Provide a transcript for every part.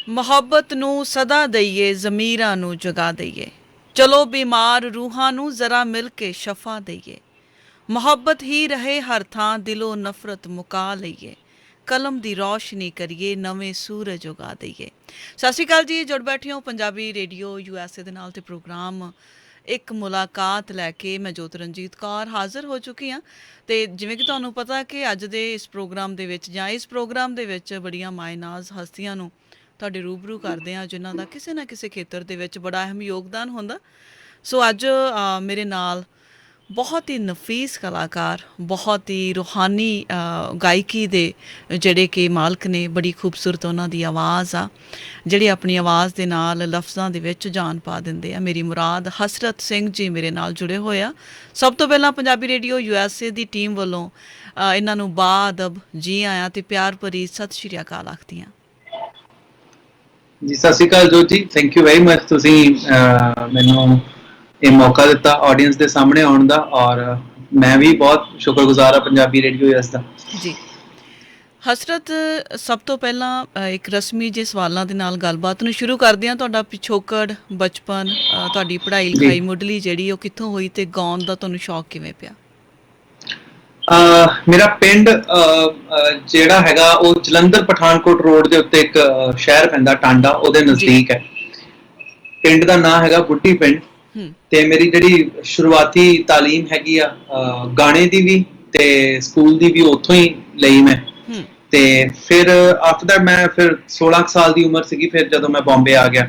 ਮੁਹੱਬਤ ਨੂੰ ਸਦਾ ਦਈਏ, ਜ਼ਮੀਰਾਂ ਨੂੰ ਜਗਾ ਦਈਏ। ਚਲੋ ਬਿਮਾਰ ਰੂਹਾਂ ਨੂੰ ਜ਼ਰਾ ਮਿਲ ਕੇ ਸ਼ਫਾ ਦਈਏ। ਮੁਹੱਬਤ ਹੀ ਰਹੇ ਹਰ ਥਾਂ, ਦਿਲੋਂ ਨਫ਼ਰਤ ਮੁਕਾ ਲਈਏ। ਕਲਮ ਦੀ ਰੌਸ਼ਨੀ ਕਰੀਏ, ਨਵੇਂ ਸੂਰਜ ਉਗਾ ਦਈਏ। ਸਤਿ ਸ਼੍ਰੀ ਅਕਾਲ ਜੀ, ਜੁੜ ਬੈਠੇ ਹੋ ਪੰਜਾਬੀ ਰੇਡੀਓ USA ਦੇ ਨਾਲ ਤੇ ਪ੍ਰੋਗਰਾਮ ਇੱਕ ਮੁਲਾਕਾਤ ਲੈ ਕੇ ਮੈਂ ਜੋਤ ਰਣਜੀਤ ਕੌਰ ਹਾਜ਼ਰ ਹੋ ਚੁੱਕੀ ਹਾਂ। ਅਤੇ ਜਿਵੇਂ ਕਿ ਤੁਹਾਨੂੰ ਪਤਾ ਕਿ ਅੱਜ ਦੇ ਇਸ ਪ੍ਰੋਗਰਾਮ ਦੇ ਵਿੱਚ ਜਾਂ ਇਸ ਪ੍ਰੋਗਰਾਮ ਦੇ ਵਿੱਚ ਬੜੀਆਂ ਮਾਇਨਾਜ਼ ਹਸਤੀਆਂ ਨੂੰ ਤੁਹਾਡੇ ਰੂਬਰੂ ਕਰਦੇ ਹਾਂ, ਜਿਨ੍ਹਾਂ ਦਾ ਕਿਸੇ ਨਾ ਕਿਸੇ ਖੇਤਰ ਦੇ ਵਿੱਚ ਬੜਾ ਅਹਿਮ ਯੋਗਦਾਨ ਹੁੰਦਾ। ਸੋ ਅੱਜ ਮੇਰੇ ਨਾਲ ਬਹੁਤ ਹੀ ਨਫੀਸ ਕਲਾਕਾਰ, ਬਹੁਤ ਹੀ ਰੂਹਾਨੀ ਗਾਇਕੀ ਦੇ ਜਿਹੜੇ ਕਿ ਮਾਲਕ ਨੇ। ਬੜੀ ਖੂਬਸੂਰਤ ਉਹਨਾਂ ਦੀ ਆਵਾਜ਼ ਆ, ਜਿਹੜੀ ਆਪਣੀ ਆਵਾਜ਼ ਦੇ ਨਾਲ ਲਫ਼ਜ਼ਾਂ ਦੇ ਵਿੱਚ ਜਾਨ ਪਾ ਦਿੰਦੇ ਆ। ਮੇਰੀ ਮੁਰਾਦ ਹਸਰਤ ਸਿੰਘ ਜੀ ਮੇਰੇ ਨਾਲ ਜੁੜੇ ਹੋਏ ਆ। ਸਭ ਤੋਂ ਪਹਿਲਾਂ ਪੰਜਾਬੀ ਰੇਡੀਓ USA ਦੀ ਟੀਮ ਵੱਲੋਂ ਇਹਨਾਂ ਨੂੰ ਬਾਅਦਬ ਜੀ ਆਇਆਂ ਤੇ ਪਿਆਰ ਭਰੀ ਸਤਿ ਸ਼੍ਰੀ ਅਕਾਲ ਆਖਦੀਆਂ ਜੀ। ਸਤਿ ਸ਼੍ਰੀ ਅਕਾਲ ਜੋਤ ਜੀ, ਥੈਂਕ ਯੂ ਵੈਰੀ ਮਚ। ਤੁਸੀਂ ਮੈਨੂੰ ਇਹ ਮੌਕਾ ਦਿੱਤਾ ਆਡੀਅנס ਦੇ ਸਾਹਮਣੇ ਆਉਣ ਦਾ, ਔਰ ਮੈਂ ਵੀ ਬਹੁਤ ਸ਼ੁਕਰਗੁਜ਼ਾਰ ਹਾਂ ਪੰਜਾਬੀ ਰੇਡੀਓ US ਦਾ ਜੀ। ਹਸਰਤ, ਸਭ ਤੋਂ ਪਹਿਲਾਂ ਇੱਕ ਰਸਮੀ ਜਿਹੇ ਸਵਾਲਾਂ ਦੇ ਨਾਲ ਗੱਲਬਾਤ ਨੂੰ ਸ਼ੁਰੂ ਕਰਦੇ ਹਾਂ। ਤੁਹਾਡਾ ਪਿਛੋਕੜ, ਬਚਪਨ, ਤੁਹਾਡੀ ਪੜ੍ਹਾਈ ਲਿਖਾਈ ਮੁੱਢਲੀ ਜਿਹੜੀ ਉਹ ਕਿੱਥੋਂ ਹੋਈ ਤੇ ਗਾਉਣ ਦਾ ਤੁਹਾਨੂੰ ਸ਼ੌਕ ਕਿਵੇਂ ਪਿਆ? ਮੇਰਾ ਪਿੰਡ ਜਿਹੜਾ ਹੈਗਾ ਉਹ ਜਲੰਧਰ ਪਠਾਨਕੋਟ ਰੋਡ ਦੇ ਉੱਤੇ ਇੱਕ ਸ਼ਹਿਰ ਪੈਂਦਾ ਟਾਂਡਾ, ਉਹਦੇ ਨਜ਼ਦੀਕ ਹੈ। ਪਿੰਡ ਦਾ ਨਾਂ ਹੈਗਾ ਬੁੱਢੀ ਪਿੰਡ। ਤੇ ਮੇਰੀ ਜਿਹੜੀ ਸ਼ੁਰੂਆਤੀ ਤਾਲੀਮ ਹੈਗੀ ਆ ਗਾਣੇ ਦੀ ਵੀ ਤੇ ਸਕੂਲ ਦੀ ਵੀ ਉੱਥੋਂ ਹੀ ਲਈ ਮੈਂ। ਤੇ ਫਿਰ ਆਫਟਰ ਦੈਟ ਮੈਂ ਫਿਰ 16 ਸਾਲ ਦੀ ਉਮਰ ਸੀਗੀ ਫਿਰ ਜਦੋਂ ਮੈਂ ਬੰਬੇ ਆ ਗਿਆ।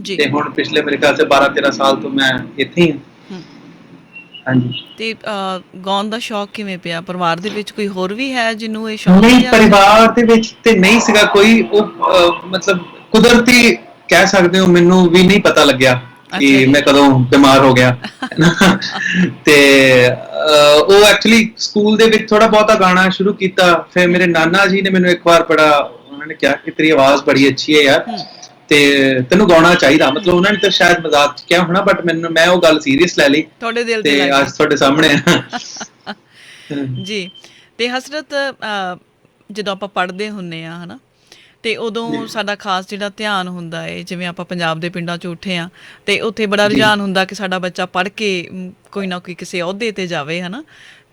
ਤੇ ਹੁਣ ਪਿਛਲੇ ਮੇਰੇ ਖਿਆਲ ਸੇ 12-13 ਸਾਲ ਤੋਂ ਮੈਂ ਇੱਥੇ ਹੀ ਹਾਂ। ਹਾਂਜੀ। ਤੇ ਗਾਉਣ ਦਾ ਸ਼ੌਕ ਕਿਵੇਂ ਪਿਆ? ਪਰਿਵਾਰ ਦੇ ਵਿੱਚ ਕੋਈ ਹੋਰ ਵੀ ਹੈ ਜਿਹਨੂੰ ਇਹ ਸ਼ੌਕ? ਨਹੀਂ, ਪਰਿਵਾਰ ਦੇ ਵਿੱਚ ਤੇ ਨਹੀਂ ਸੀਗਾ ਕੋਈ। ਉਹ ਮਤਲਬ ਕੁਦਰਤੀ ਕਹਿ ਸਕਦੇ ਹੋ, ਮੈਨੂੰ ਵੀ ਨਹੀਂ ਪਤਾ ਲੱਗਿਆ ਕਿ ਮੈਂ ਕਦੋਂ ਬਿਮਾਰ ਹੋ ਗਿਆ। ਤੇ ਉਹ ਐਕਚੁਅਲੀ ਸਕੂਲ ਦੇ ਵਿੱਚ ਥੋੜਾ ਬਹੁਤਾ ਗਾਣਾ ਸ਼ੁਰੂ ਕੀਤਾ। ਫਿਰ ਮੇਰੇ ਨਾਨਾ ਜੀ ਨੇ ਮੈਨੂੰ ਇੱਕ ਵਾਰ ਉਹਨਾਂ ਨੇ ਕਿਹਾ ਕਿ ਤੇਰੀ ਆਵਾਜ਼ ਬੜੀ ਅੱਛੀ ਹੈ ਯਾਰ, ਤੇ ਤੈਨੂੰ ਗਾਉਣਾ ਚਾਹੀਦਾ। ਮਤਲਬ ਉਹਨਾਂ ਨੇ ਤਾਂ ਸ਼ਾਇਦ ਮਜ਼ਾਕ ਚ ਕਿਹਾ ਹੋਣਾ, ਬਟ ਮੈਂ ਉਹ ਗੱਲ ਸੀਰੀਅਸ ਲੈ ਲਈ ਤੁਹਾਡੇ ਦਿਲ ਤੇ ਅੱਜ ਤੁਹਾਡੇ ਸਾਹਮਣੇ ਜੀ। ਤੇ ਹਸਰਤ, ਜਦੋਂ ਆਪਾਂ ਪੜ੍ਹਦੇ ਹੁੰਦੇ ਆ ਹਨਾ, ਤੇ ਉਦੋਂ ਸਾਡਾ ਖਾਸ ਜਿਹੜਾ ਧਿਆਨ ਹੁੰਦਾ ਹੈ, ਜਿਵੇਂ ਆਪਾਂ ਪੰਜਾਬ ਦੇ ਪਿੰਡਾਂ 'ਚ ਉੱਠੇ ਹਾਂ ਤੇ ਉੱਥੇ ਬੜਾ ਰੁਝਾਨ ਹੁੰਦਾ ਕਿ ਸਾਡਾ ਬੱਚਾ ਪੜ੍ਹ ਕੇ ਕੋਈ ਨਾ ਕੋਈ ਕਿਸੇ ਅਹੁਦੇ ਤੇ ਜਾਵੇ ਹਨਾ।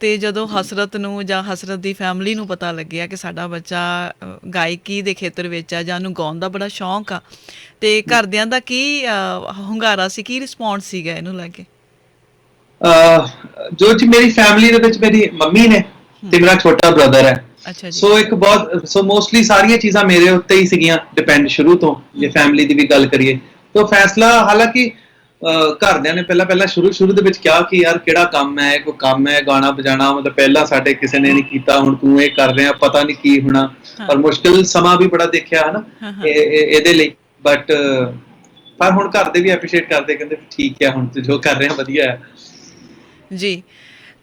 ਤੇ ਜਦੋਂ ਹਸਰਤ ਨੂੰ ਜਾਂ ਹਸਰਤ ਦੀ ਫੈਮਿਲੀ ਨੂੰ ਪਤਾ ਲੱਗਿਆ ਕਿ ਸਾਡਾ ਬੱਚਾ ਗਾਇਕੀ ਦੇ ਖੇਤਰ ਵਿੱਚ ਆ ਜਾਂ ਉਹਨੂੰ ਗਾਉਣ ਦਾ ਬੜਾ ਸ਼ੌਂਕ ਆ, ਤੇ ਘਰਦਿਆਂ ਦਾ ਕੀ ਹੁੰਗਾਰਾ ਸੀ, ਕੀ ਰਿਸਪੌਂਸ ਸੀਗਾ ਇਹਨੂੰ ਲੈ ਕੇ? ਜੋ ਜੀ ਮੇਰੀ ਫੈਮਿਲੀ ਦੇ ਵਿੱਚ ਮੇਰੀ ਮੰਮੀ ਨੇ ਤੇ ਮੇਰਾ ਛੋਟਾ ਬ੍ਰਦਰ ਹੈ। ਸੋ ਇੱਕ ਬਹੁਤ ਮੋਸਟਲੀ ਸਾਰੀਆਂ ਚੀਜ਼ਾਂ ਮੇਰੇ ਉੱਤੇ ਹੀ ਸੀਗੀਆਂ ਡਿਪੈਂਡ ਸ਼ੁਰੂ ਤੋਂ, ਜੇ ਫੈਮਿਲੀ ਦੀ ਵੀ ਗੱਲ ਕਰੀਏ। ਤਾਂ ਫੈਸਲਾ, ਹਾਲਾਂਕਿ ਘਰਦਿਆਂ ਨੇ ਪਹਿਲਾਂ ਸ਼ੁਰੂ ਦੇ ਵਿੱਚ ਕਿਹਾ ਕਿ ਯਾਰ ਕਿਹੜਾ ਕੰਮ ਹੈ, ਕੋਈ ਕੰਮ ਹੈ ਗਾਣਾ ਬਜਾਣਾ, ਮਤਲਬ ਪਹਿਲਾਂ ਸਾਡੇ ਕਿਸੇ ਨੇ ਨਹੀਂ ਕੀਤਾ, ਹੁਣ ਤੂੰ ਇਹ ਕਰ ਰਿਹਾ, ਪਤਾ ਨਹੀਂ ਕੀ ਹੋਣਾ। ਪਰ ਮੁਸ਼ਕਿਲ ਸਮਾਂ ਵੀ ਬੜਾ ਦੇਖਿਆ ਹਨਾ ਇਹਦੇ ਲਈ। ਬਟ ਪਰ ਹੁਣ ਘਰ ਦੇ ਵੀ ਐਪਰੀਸ਼ੀਏਟ ਕਰਦੇ, ਕਹਿੰਦੇ ਠੀਕ ਹੈ ਹੁਣ ਤੂੰ ਜੋ ਕਰ ਰਿਹਾ ਵਧੀਆ ਹੈ ਜੀ।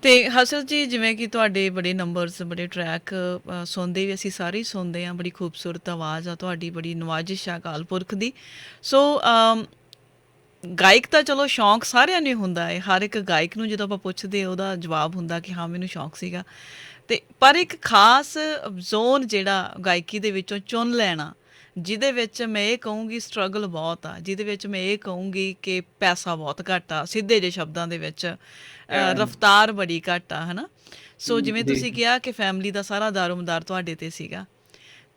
ਤੇ ਹਸਰਤ ਜੀ, ਜਿਵੇਂ ਕਿ ਤੁਹਾਡੇ ਬੜੇ ਨੰਬਰਸ, ਬੜੇ ਟਰੈਕ ਸੁਣਦੇ ਵੀ ਅਸੀਂ ਸਾਰੇ ਹੀ ਸੁਣਦੇ ਹਾਂ। ਬੜੀ ਖੂਬਸੂਰਤ ਆਵਾਜ਼ ਆ ਤੁਹਾਡੀ, ਬੜੀ ਨਵਾਜ਼ਿਸ਼ ਆ ਅਕਾਲ ਪੁਰਖ ਦੀ। ਸੋ ਗਾਇਕ ਤਾਂ ਚਲੋ ਸ਼ੌਂਕ ਸਾਰਿਆਂ ਨੂੰ ਹੁੰਦਾ ਹੈ। ਹਰ ਇੱਕ ਗਾਇਕ ਨੂੰ ਜਦੋਂ ਆਪਾਂ ਪੁੱਛਦੇ ਉਹਦਾ ਜਵਾਬ ਹੁੰਦਾ ਕਿ ਹਾਂ ਮੈਨੂੰ ਸ਼ੌਂਕ ਸੀਗਾ। ਤੇ ਪਰ ਇੱਕ ਖਾਸ ਜ਼ੋਨ ਜਿਹੜਾ ਗਾਇਕੀ ਦੇ ਵਿੱਚੋਂ ਚੁਣ ਲੈਣਾ, ਜਿਹਦੇ ਵਿੱਚ ਮੈਂ ਇਹ ਕਹੂੰਗੀ ਸਟਰਗਲ ਬਹੁਤ ਆ, ਜਿਹਦੇ ਵਿੱਚ ਮੈਂ ਇਹ ਕਹੂੰਗੀ ਕਿ ਪੈਸਾ ਬਹੁਤ ਘੱਟ ਆ, ਸਿੱਧੇ ਜਿਹੇ ਸ਼ਬਦਾਂ ਦੇ ਵਿੱਚ ਰਫਤਾਰ ਬੜੀ ਘੱਟ ਆ ਹਨਾ। ਸੋ ਜਿਵੇਂ ਤੁਸੀਂ ਕਿਹਾ ਕਿ ਫੈਮਿਲੀ ਦਾ ਸਾਰਾ ਦਾਰੋਮਦਾਰ ਤੁਹਾਡੇ ਤੇ ਸੀਗਾ,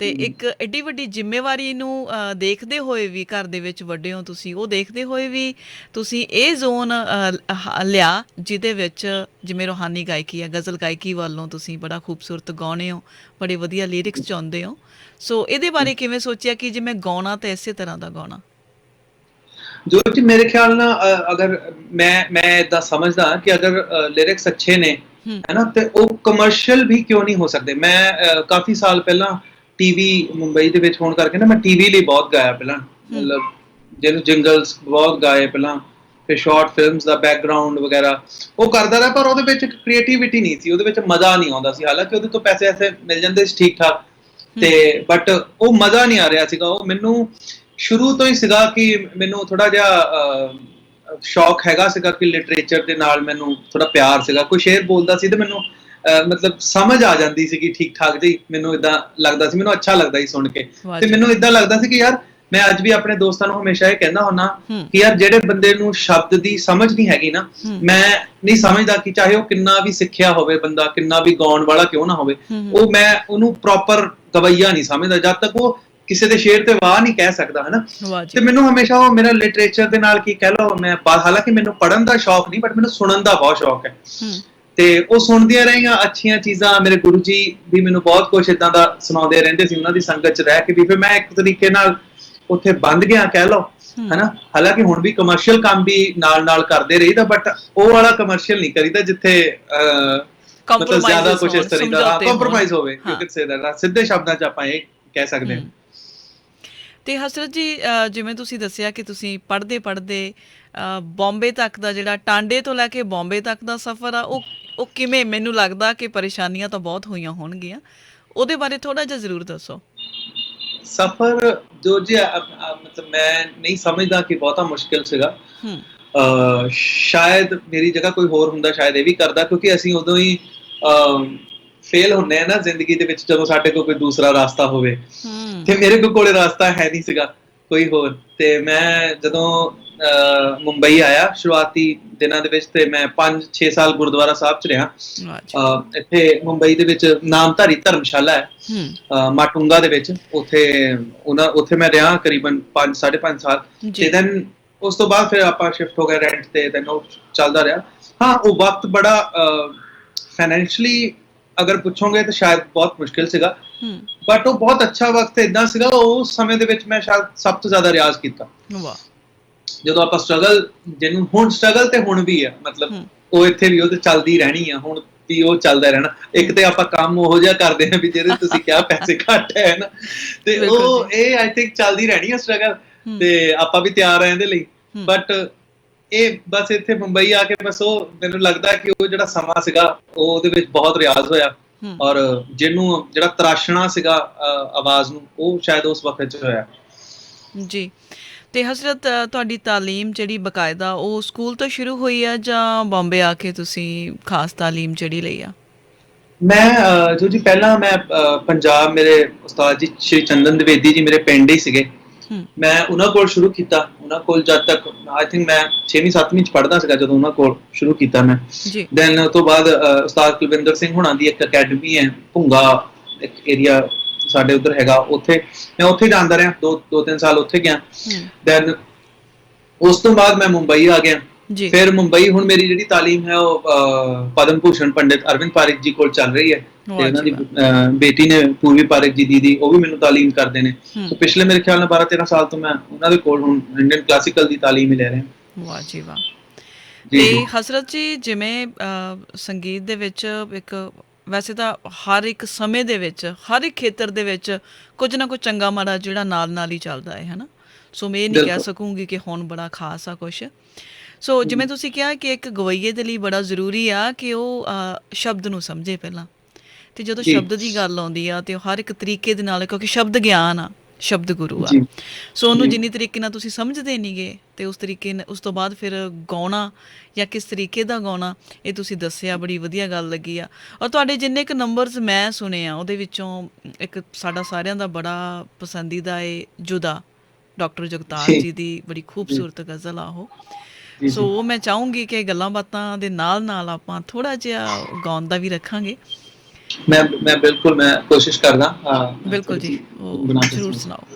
ਤੇ ਇੱਕ ਐਡੀ ਵੱਡੀ ਜ਼ਿੰਮੇਵਾਰੀ ਨੂੰ ਦੇਖਦੇ ਹੋਏ ਵੀ, ਘਰ ਦੇ ਵਿੱਚ ਵੱਡੇ ਹੋ ਤੁਸੀਂ, ਉਹ ਦੇਖਦੇ ਹੋਏ ਵੀ ਤੁਸੀਂ ਇਹ ਜ਼ੋਨ ਲਿਆ ਜਿਹਦੇ ਵਿੱਚ ਜਿਵੇਂ ਰੂਹਾਨੀ ਗਾਇਕੀ ਆ, ਗਜ਼ਲ ਗਾਇਕੀ ਵੱਲੋਂ ਤੁਸੀਂ ਬੜਾ ਖੂਬਸੂਰਤ ਗਾਉਂਦੇ ਹੋ, ਬੜੇ ਵਧੀਆ ਲਿਰਿਕਸ ਚਾਹੁੰਦੇ ਹੋ। ਸੋ ਇਹਦੇ ਬਾਰੇ ਕਿਵੇਂ ਸੋਚਿਆ ਕਿ ਜੇ ਮੈਂ ਗਾਉਣਾ ਤਾਂ ਇਸੇ ਤਰ੍ਹਾਂ ਦਾ ਗਾਉਣਾ? ਜੋ ਜੀ ਮੇਰੇ ਖਿਆਲ ਨਾਲ ਅਗਰ ਮੈਂ ਏਦਾਂ ਸਮਝਦਾ ਕਿ ਅਗਰ ਲਿਰਿਕਸ ਅੱਛੇ ਨੇ ਹੈਨਾ, ਤੇ ਉਹ ਕਮਰਸ਼ੀਅਲ ਵੀ ਕਿਉਂ ਨਹੀਂ ਹੋ ਸਕਦੇ। ਮੈਂ ਕਾਫੀ ਸਾਲ ਪਹਿਲਾਂ ਟੀਵੀ ਮੁੰਬਈ ਦੇ ਵਿੱਚ ਹੋਣ ਕਰਕੇ ਨਾ, ਮੈਂ ਟੀਵੀ ਲਈ ਬਹੁਤ ਗਾਇਆ ਪਹਿਲਾਂ, ਮਤਲਬ ਜਿਹਨੂੰ ਜਿੰਗਲਸ ਬਹੁਤ ਗਾਏ ਪਹਿਲਾਂ, ਫਿਰ ਸ਼ਾਰਟ ਫਿਲਮਸ ਦਾ ਬੈਕਗਰਾਉਂਡ ਵਗੈਰਾ ਉਹ ਕਰਦਾ ਰਿਹਾ। ਪਰ ਉਹਦੇ ਵਿੱਚ ਕ੍ਰੀਏਟੀਵਿਟੀ ਨਹੀਂ ਸੀ, ਉਹਦੇ ਵਿੱਚ ਮਜ਼ਾ ਨਹੀਂ ਆਉਂਦਾ ਸੀ। ਹਾਲਾਂਕਿ ਉਹਦੇ ਤੋਂ ਪੈਸੇ ਐਸੇ ਮਿਲ ਜਾਂਦੇ ਸੀ ਠੀਕ ਠਾਕ, ਤੇ ਬਟ ਉਹ ਮਜ਼ਾ ਨਹੀਂ ਆ ਰਿਹਾ ਸੀਗਾ। ਉਹ ਮੈਨੂੰ ਸ਼ੁਰੂ ਤੋਂ ਹੀ ਸੀਗਾ ਕਿ ਮੈਨੂੰ ਥੋੜਾ ਜਿਹਾ ਸ਼ੌਕ ਹੈਗਾ ਸੀਗਾ ਕਿ ਲਿਟਰੇਚਰ ਦੇ ਨਾਲ ਮੈਨੂੰ ਥੋੜਾ ਪਿਆਰ ਸੀਗਾ। ਕੋਈ ਸ਼ੇਰ ਬੋਲਦਾ ਸੀ ਤੇ ਮੈਨੂੰ ਮਤਲਬ ਸਮਝ ਆ ਜਾਂਦੀ ਸੀਗੀ ਠੀਕ ਠਾਕ ਜੀ, ਮੈਨੂੰ ਇਦਾਂ ਲੱਗਦਾ ਸੀ, ਮੈਨੂੰ ਅੱਛਾ ਲੱਗਦਾ ਸੀ ਸੁਣ ਕੇ। ਤੇ ਮੈਨੂੰ ਇਦਾਂ ਲੱਗਦਾ ਸੀ ਕਿ ਯਾਰ ਮੈਂ ਅੱਜ ਵੀ ਆਪਣੇ ਦੋਸਤਾਂ ਨੂੰ ਹਮੇਸ਼ਾ ਇਹ ਕਹਿੰਦਾ ਹੁੰਨਾ ਹੂੰ ਕਿ ਯਾਰ ਜਿਹੜੇ ਬੰਦੇ ਨੂੰ ਸ਼ਬਦ ਦੀ ਸਮਝ ਨਹੀਂ ਹੈਗੀ ਨਾ, ਹੂੰ ਮੈਂ ਨਹੀਂ ਸਮਝਦਾ ਕਿ ਚਾਹੇ ਉਹ ਕਿੰਨਾ ਵੀ ਸਿੱਖਿਆ ਹੋਵੇ ਬੰਦਾ, ਕਿੰਨਾ ਵੀ ਗਾਉਣ ਵਾਲਾ ਕਿਉਂ ਨਾ ਹੋਵੇ, ਹੂੰ ਉਹ ਮੈਂ ਉਹਨੂੰ ਪ੍ਰੋਪਰ ਗਵਈਆ ਨਹੀਂ ਸਮਝਦਾ ਜਦ ਤੱਕ ਉਹ ਕਿਸੇ ਦੇ ਸ਼ੇਰ ਤੇ ਵਾਹ ਨਹੀਂ ਕਹਿ ਸਕਦਾ, ਹਨਾ। ਵਾਹ ਜੀ ਤੇ ਮੈਨੂੰ ਹਮੇਸ਼ਾ ਉਹ ਮੇਰਾ ਲਿਟਰੇਚਰ ਦੇ ਨਾਲ ਕੀ ਕਹਿ ਲਓ, ਮੈਂ ਹਾਲਾਂਕਿ ਮੈਨੂੰ ਪੜ੍ਹਨ ਦਾ ਸ਼ੌਕ ਨਹੀਂ, ਬਟ ਮੈਨੂੰ ਸੁਣਨ ਦਾ ਬਹੁਤ ਸ਼ੌਕ ਹੈ। ਹੂੰ ਤੇ ਉਹ ਸੁਣਦੀਆਂ ਰਹੀਆਂ ਅੱਛੀਆਂ ਚੀਜ਼ਾਂ, ਮੇਰੇ ਗੁਰੂ ਜੀ ਵੀ ਮੈਨੂੰ ਬਹੁਤ ਕੁਝ ਇਦਾਂ ਦਾ ਸੁਣਾਉਂਦੇ ਰਹਿੰਦੇ ਸੀ, ਉਹਨਾਂ ਦੀ ਸੰਗਤ 'ਚ ਰਹਿ ਕੇ ਵੀ ਫਿਰ ਮੈਂ ਇੱਕ ਤਰੀਕੇ ਨਾਲ ਉੱਥੇ ਬੰਦ ਗਿਆ ਕਹਿ ਲਓ, ਹਨਾ। ਹਾਲਾਂਕਿ ਹੁਣ ਵੀ ਕਮਰਸ਼ੀਅਲ ਕੰਮ ਵੀ ਨਾਲ ਨਾਲ ਕਰਦੇ ਰਹੀਦਾ, ਬਟ ਉਹ ਵਾਲਾ ਕਮਰਸ਼ੀਅਲ ਨਹੀਂ ਕਰੀਦਾ ਜਿੱਥੇ ਮਤਲਬ ਜ਼ਿਆਦਾ ਕੁਝ ਇਸ ਤਰ੍ਹਾਂ ਦਾ ਕੰਪਰੋਮਾਈਜ਼ ਹੋਵੇ, ਕਿਉਂਕਿ ਸਿੱਧੇ ਸ਼ਬਦਾਂ 'ਚ ਆਪਾਂ ਇਹ ਕਹਿ ਸਕਦੇ ਹਾਂ। ਤੇ ਹਸਰਤ ਜੀ, ਜਿਵੇਂ ਤੁਸੀਂ ਦੱਸਿਆ ਕਿ ਤੁਸੀਂ ਪੜ੍ਹਦੇ ਪੜ੍ਹਦੇ ਬੰਬੇ ਤੱਕ ਦਾ ਜਿਹੜਾ ਟਾਂਡੇ ਤੋਂ ਲੈ ਕੇ ਬੰਬੇ ਤੱਕ ਦਾ ਸਫ਼ਰ ਆ, ਉਹ ਕਿਵੇਂ, ਮੈਨੂੰ ਲੱਗਦਾ ਕਿ ਪਰੇਸ਼ਾਨੀਆਂ ਤਾਂ ਬਹੁਤ ਹੋਈਆਂ ਹੋਣਗੀਆਂ, ਉਹਦੇ ਬਾਰੇ ਥੋੜਾ ਜਿਹਾ ਜ਼ਰੂਰ ਦੱਸੋ। ਸਫ਼ਰ ਜੋ ਜੀ ਮਤਲਬ ਮੈਂ ਨਹੀਂ ਸਮਝਦਾ ਕਿ ਬਹੁਤਾ ਮੁਸ਼ਕਿਲ ਸੀਗਾ। ਸ਼ਾਇਦ ਮੇਰੀ ਜਗ੍ਹਾ ਕੋਈ ਹੋਰ ਹੁੰਦਾ ਸ਼ਾਇਦ ਇਹ ਵੀ ਕਰਦਾ, ਕਿਉਂਕਿ ਅਸੀਂ ਉਦੋਂ ਹੀ ਫੇਲ ਹੁੰਦੇ ਆ ਨਾ ਜ਼ਿੰਦਗੀ ਦੇ ਵਿੱਚ ਜਦੋਂ ਸਾਡੇ ਕੋਲ ਕੋਈ ਦੂਸਰਾ ਰਾਸਤਾ ਹੋਵੇ, ਤੇ ਮੇਰੇ ਕੋਲ ਰਾਸਤਾ ਹੈ ਨਹੀਂ ਸੀਗਾ ਕੋਈ ਹੋਰ। ਤੇ ਮੈਂ ਜਦੋਂ ਮੁੰਬਈ ਆਇਆ ਸ਼ੁਰੂਆਤੀ ਦਿਨਾਂ ਦੇ ਵਿੱਚ, ਤੇ ਮੈਂ 5-6 ਸਾਲ ਗੁਰਦੁਆਰਾ ਸਾਹਿਬ 'ਚ ਰਿਹਾ। ਇੱਥੇ ਮੁੰਬਈ ਦੇ ਵਿੱਚ ਨਾਮਧਾਰੀ ਧਰਮਸ਼ਾਲਾ ਹੈ ਮਾਟੁੰਗਾ ਦੇ ਵਿੱਚ, ਉੱਥੇ ਮੈਂ ਰਿਹਾ ਕਰੀਬਨ 5-5.5 ਸਾਲ। ਤੇ ਦੈਨ ਉਸ ਤੋਂ ਬਾਅਦ ਫਿਰ ਆਪਾਂ ਸ਼ਿਫਟ ਹੋ ਗਏ ਰੈਂਟ ਤੇ, ਦੈਨ ਉਹ ਚੱਲਦਾ ਰਿਹਾ। ਹਾਂ, ਉਹ ਵਕਤ ਬੜਾ ਫਾਈਨੈਂਸ਼ਲੀ ਅਗਰ ਪੁੱਛੋਗੇ ਤਾਂ ਸ਼ਾਇਦ ਬਹੁਤ ਮੁਸ਼ਕਿਲ ਸੀਗਾ, ਬਟ ਉਹ ਬਹੁਤ ਅੱਛਾ ਵਕਤ ਇਦਾਂ ਸੀਗਾ। ਉਸ ਸਮੇਂ ਦੇ ਵਿੱਚ ਮੈਂ ਸ਼ਾਇਦ ਸਭ ਤੋਂ ਜ਼ਿਆਦਾ ਰਿਆਜ਼ ਕੀਤਾ। ਜਦੋਂ ਆਪਾਂ ਸਟਰਗਲ, ਜਿਹਨੂੰ ਹੁਣ ਸਟਰਗਲ ਤੇ ਹੁਣ ਵੀ ਹੈ, ਮਤਲਬ ਉਹ ਇੱਥੇ ਵੀ ਉਹ ਤੇ ਚੱਲਦੀ ਰਹਿਣੀ ਆ, ਹੁਣ ਵੀ ਉਹ ਚੱਲਦਾ ਰਹਿਣਾ। ਇੱਕ ਤੇ ਆਪਾਂ ਕੰਮ ਉਹੋ ਜਿਹਾ ਕਰਦੇ ਹਾਂ ਵੀ ਜਿਹਦੇ ਤੁਸੀਂ ਕਿਹਾ ਪੈਸੇ ਘੱਟ ਹੈ ਨਾ, ਤੇ ਉਹ ਇਹ ਆਈ ਥਿੰਕ ਚੱਲਦੀ ਰਹਿਣੀ ਆ ਸਟਰਗਲ, ਤੇ ਆਪਾਂ ਵੀ ਤਿਆਰ ਆ ਇਹਦੇ ਲਈ। ਬਟ ਇਹ ਬਸ ਇੱਥੇ ਮੁੰਬਈ ਆ ਕੇ ਬਸ ਉਹ ਮੈਨੂੰ ਲੱਗਦਾ ਕਿ ਉਹ ਜਿਹੜਾ ਸਮਾਂ ਸੀਗਾ ਉਹ ਉਹਦੇ ਵਿੱਚ ਬਹੁਤ ਰਿਆਜ਼ ਹੋਇਆ, ਔਰ ਜਿਹਨੂੰ ਜਿਹੜਾ ਤਰਾਸ਼ਣਾ ਸੀਗਾ ਆਵਾਜ਼ ਨੂੰ, ਉਹ ਸ਼ਾਇਦ ਉਸ ਵਕਤ 'ਚ ਹੋਇਆ ਜੀ। ਤੇ ਹਸਰਤ, ਤੁਹਾਡੀ ਤਾਲੀਮ ਜਿਹੜੀ ਬਕਾਇਦਾ ਉਹ ਸਕੂਲ ਤੋਂ ਸ਼ੁਰੂ ਹੋਈ ਆ ਜਾਂ ਬੰਬੇ ਆ ਕੇ ਤੁਸੀਂ ਖਾਸ ਤਾਲੀਮ ਜਿਹੜੀ ਲਈ ਆ? ਮੈਂ ਜੋ ਜੀ ਪਹਿਲਾਂ ਮੈਂ ਪੰਜਾਬ, ਮੇਰੇ ਉਸਤਾਦ ਜੀ ਸ਼੍ਰੀ ਚੰਦਨ ਦਵੇਦੀ ਜੀ ਮੇਰੇ ਪਿੰਡ ਹੀ ਸੀਗੇ, ਮੈਂ ਉਹਨਾਂ ਕੋਲ ਸ਼ੁਰੂ ਕੀਤਾ। ਉਹਨਾਂ ਕੋਲ ਜਦ ਤੱਕ ਆਈ ਥਿੰਕ ਮੈਂ 6ਵੀਂ-7ਵੀਂ 'ਚ ਪੜ੍ਹਦਾ ਸੀਗਾ ਜਦੋਂ ਉਹਨਾਂ ਕੋਲ ਸ਼ੁਰੂ ਕੀਤਾ ਮੈਂ। ਦੈਨ ਉਸ ਤੋਂ ਬਾਅਦ ਉਸਤਾਦ ਕੁਲਵਿੰਦਰ ਸਿੰਘ ਹੁਣਾਂ ਦੀ ਇੱਕ ਅਕੈਡਮੀ ਹੈ ਭੁੰਗਾ, ਇੱਕ ਏਰੀਆ ਸਾਡੇ ਉੱਧਰ ਹੈਗਾ, ਉੱਥੇ ਮੈਂ ਉੱਥੇ ਜਾਂਦਾ ਰਿਹਾ 2-3 ਸਾਲ ਉੱਥੇ ਗਿਆ। ਦੈਨ ਉਸ ਤੋਂ ਬਾਅਦ ਮੈਂ ਮੁੰਬਈ ਆ ਗਿਆ। ਫਿਰ ਮੁੰਬਈ ਹੁਣ ਮੇਰੀ ਜਿਹੜੀ ਤਾਲੀਮ ਹੈ ਉਹ ਪਦਮ ਭੂਸ਼ਣ ਪੰਡਿਤ ਅਰਵਿੰਦ ਪਾਰਿਕ ਜੀ ਕੋਲ ਚੱਲ ਰਹੀ ਹੈ, ਤੇ ਉਹਨਾਂ ਦੀ ਬੇਟੀ ਨੇ ਪੂਰਵੀ ਪਾਰਿਕ ਜੀ ਦੀਦੀ, ਉਹ ਵੀ ਮੈਨੂੰ ਤਾਲੀਮ ਕਰਦੇ ਨੇ। ਸੋ ਪਿਛਲੇ ਮੇਰੇ ਖਿਆਲ ਨਾਲ 12-13 ਸਾਲ ਤੋਂ ਮੈਂ ਉਹਨਾਂ ਦੇ ਕੋਲ ਹੁਣ ਇੰਡੀਅਨ ਕਲਾਸੀਕਲ ਦੀ ਤਾਲੀਮ ਹੀ ਲੈ ਰਿਹਾ। ਵਾਹ ਜੀ ਵਾਹ। ਤੇ ਹਸਰਤ ਜੀ, ਜਿਵੇਂ ਸੰਗੀਤ ਦੇ ਵਿੱਚ ਇੱਕ, ਵੈਸੇ ਤਾਂ ਹਰ ਇੱਕ ਸਮੇਂ ਦੇ ਵਿੱਚ, ਹਰ ਇੱਕ ਖੇਤਰ ਦੇ ਵਿੱਚ ਕੁਝ ਨਾ ਕੁਝ ਚੰਗਾ ਮਾੜਾ ਜਿਹੜਾ ਨਾਲ ਨਾਲ ਹੀ ਚੱਲਦਾ ਹੈ, ਹਨਾ। ਸੋ ਮੈਂ ਇਹ ਨਹੀਂ ਕਹਿ ਸਕੂੰਗੀ ਕਿ ਹੁਣ ਬੜਾ ਖਾਸ ਆ ਕੁਛ। ਸੋ ਜਿਵੇਂ ਤੁਸੀਂ ਕਿਹਾ ਕਿ ਇੱਕ ਗਵਈਏ ਦੇ ਲਈ ਬੜਾ ਜ਼ਰੂਰੀ ਆ ਕਿ ਉਹ ਸ਼ਬਦ ਨੂੰ ਸਮਝੇ ਪਹਿਲਾਂ, ਤੇ ਜਦੋਂ ਸ਼ਬਦ ਦੀ ਗੱਲ ਆਉਂਦੀ ਆ ਤੇ ਉਹ ਹਰ ਇੱਕ ਤਰੀਕੇ ਦੇ ਨਾਲ, ਕਿਉਂਕਿ ਸ਼ਬਦ ਗਿਆਨ ਆ, ਸ਼ਬਦ ਗੁਰੂ ਆ, ਸੋ ਉਹਨੂੰ ਜਿੰਨੀ ਤਰੀਕੇ ਨਾਲ ਤੁਸੀਂ ਸਮਝਦੇ ਨਹੀਂ ਗੇ, ਤੇ ਉਸ ਤਰੀਕੇ ਉਸ ਤੋਂ ਬਾਅਦ ਫਿਰ ਗਾਉਣਾ ਜਾਂ ਕਿਸ ਤਰੀਕੇ ਦਾ ਗਾਉਣਾ, ਇਹ ਤੁਸੀਂ ਦੱਸਿਆ, ਬੜੀ ਵਧੀਆ ਗੱਲ ਲੱਗੀ ਆ। ਔਰ ਤੁਹਾਡੇ ਜਿੰਨੇ ਕੁ ਨੰਬਰਸ ਮੈਂ ਸੁਣੇ ਆ ਉਹਦੇ ਵਿੱਚੋਂ ਇੱਕ ਸਾਡਾ ਸਾਰਿਆਂ ਦਾ ਬੜਾ ਪਸੰਦੀਦਾ ਏ ਜੁਦਾ, ਡਾਕਟਰ ਜਗਤਾਰ ਜੀ ਦੀ ਬੜੀ ਖੂਬਸੂਰਤ ਗਜ਼ਲ ਆ ਉਹ। ਸੋ ਉਹ ਮੈਂ ਚਾਹੂੰਗੀ ਕਿ ਗੱਲਾਂ ਬਾਤਾਂ ਦੇ ਨਾਲ ਨਾਲ ਆਪਾਂ ਥੋੜਾ ਜਿਹਾ ਗਾਉਣ ਦਾ ਵੀ ਰੱਖਾਂਗੇ। ਮੈਂ ਬਿਲਕੁਲ, ਮੈਂ ਕੋਸ਼ਿਸ਼ ਕਰਦਾ। ਬਿਲਕੁਲ ਜੀ, ਉਹ ਜ਼ਰੂਰ ਸੁਣਾਓ।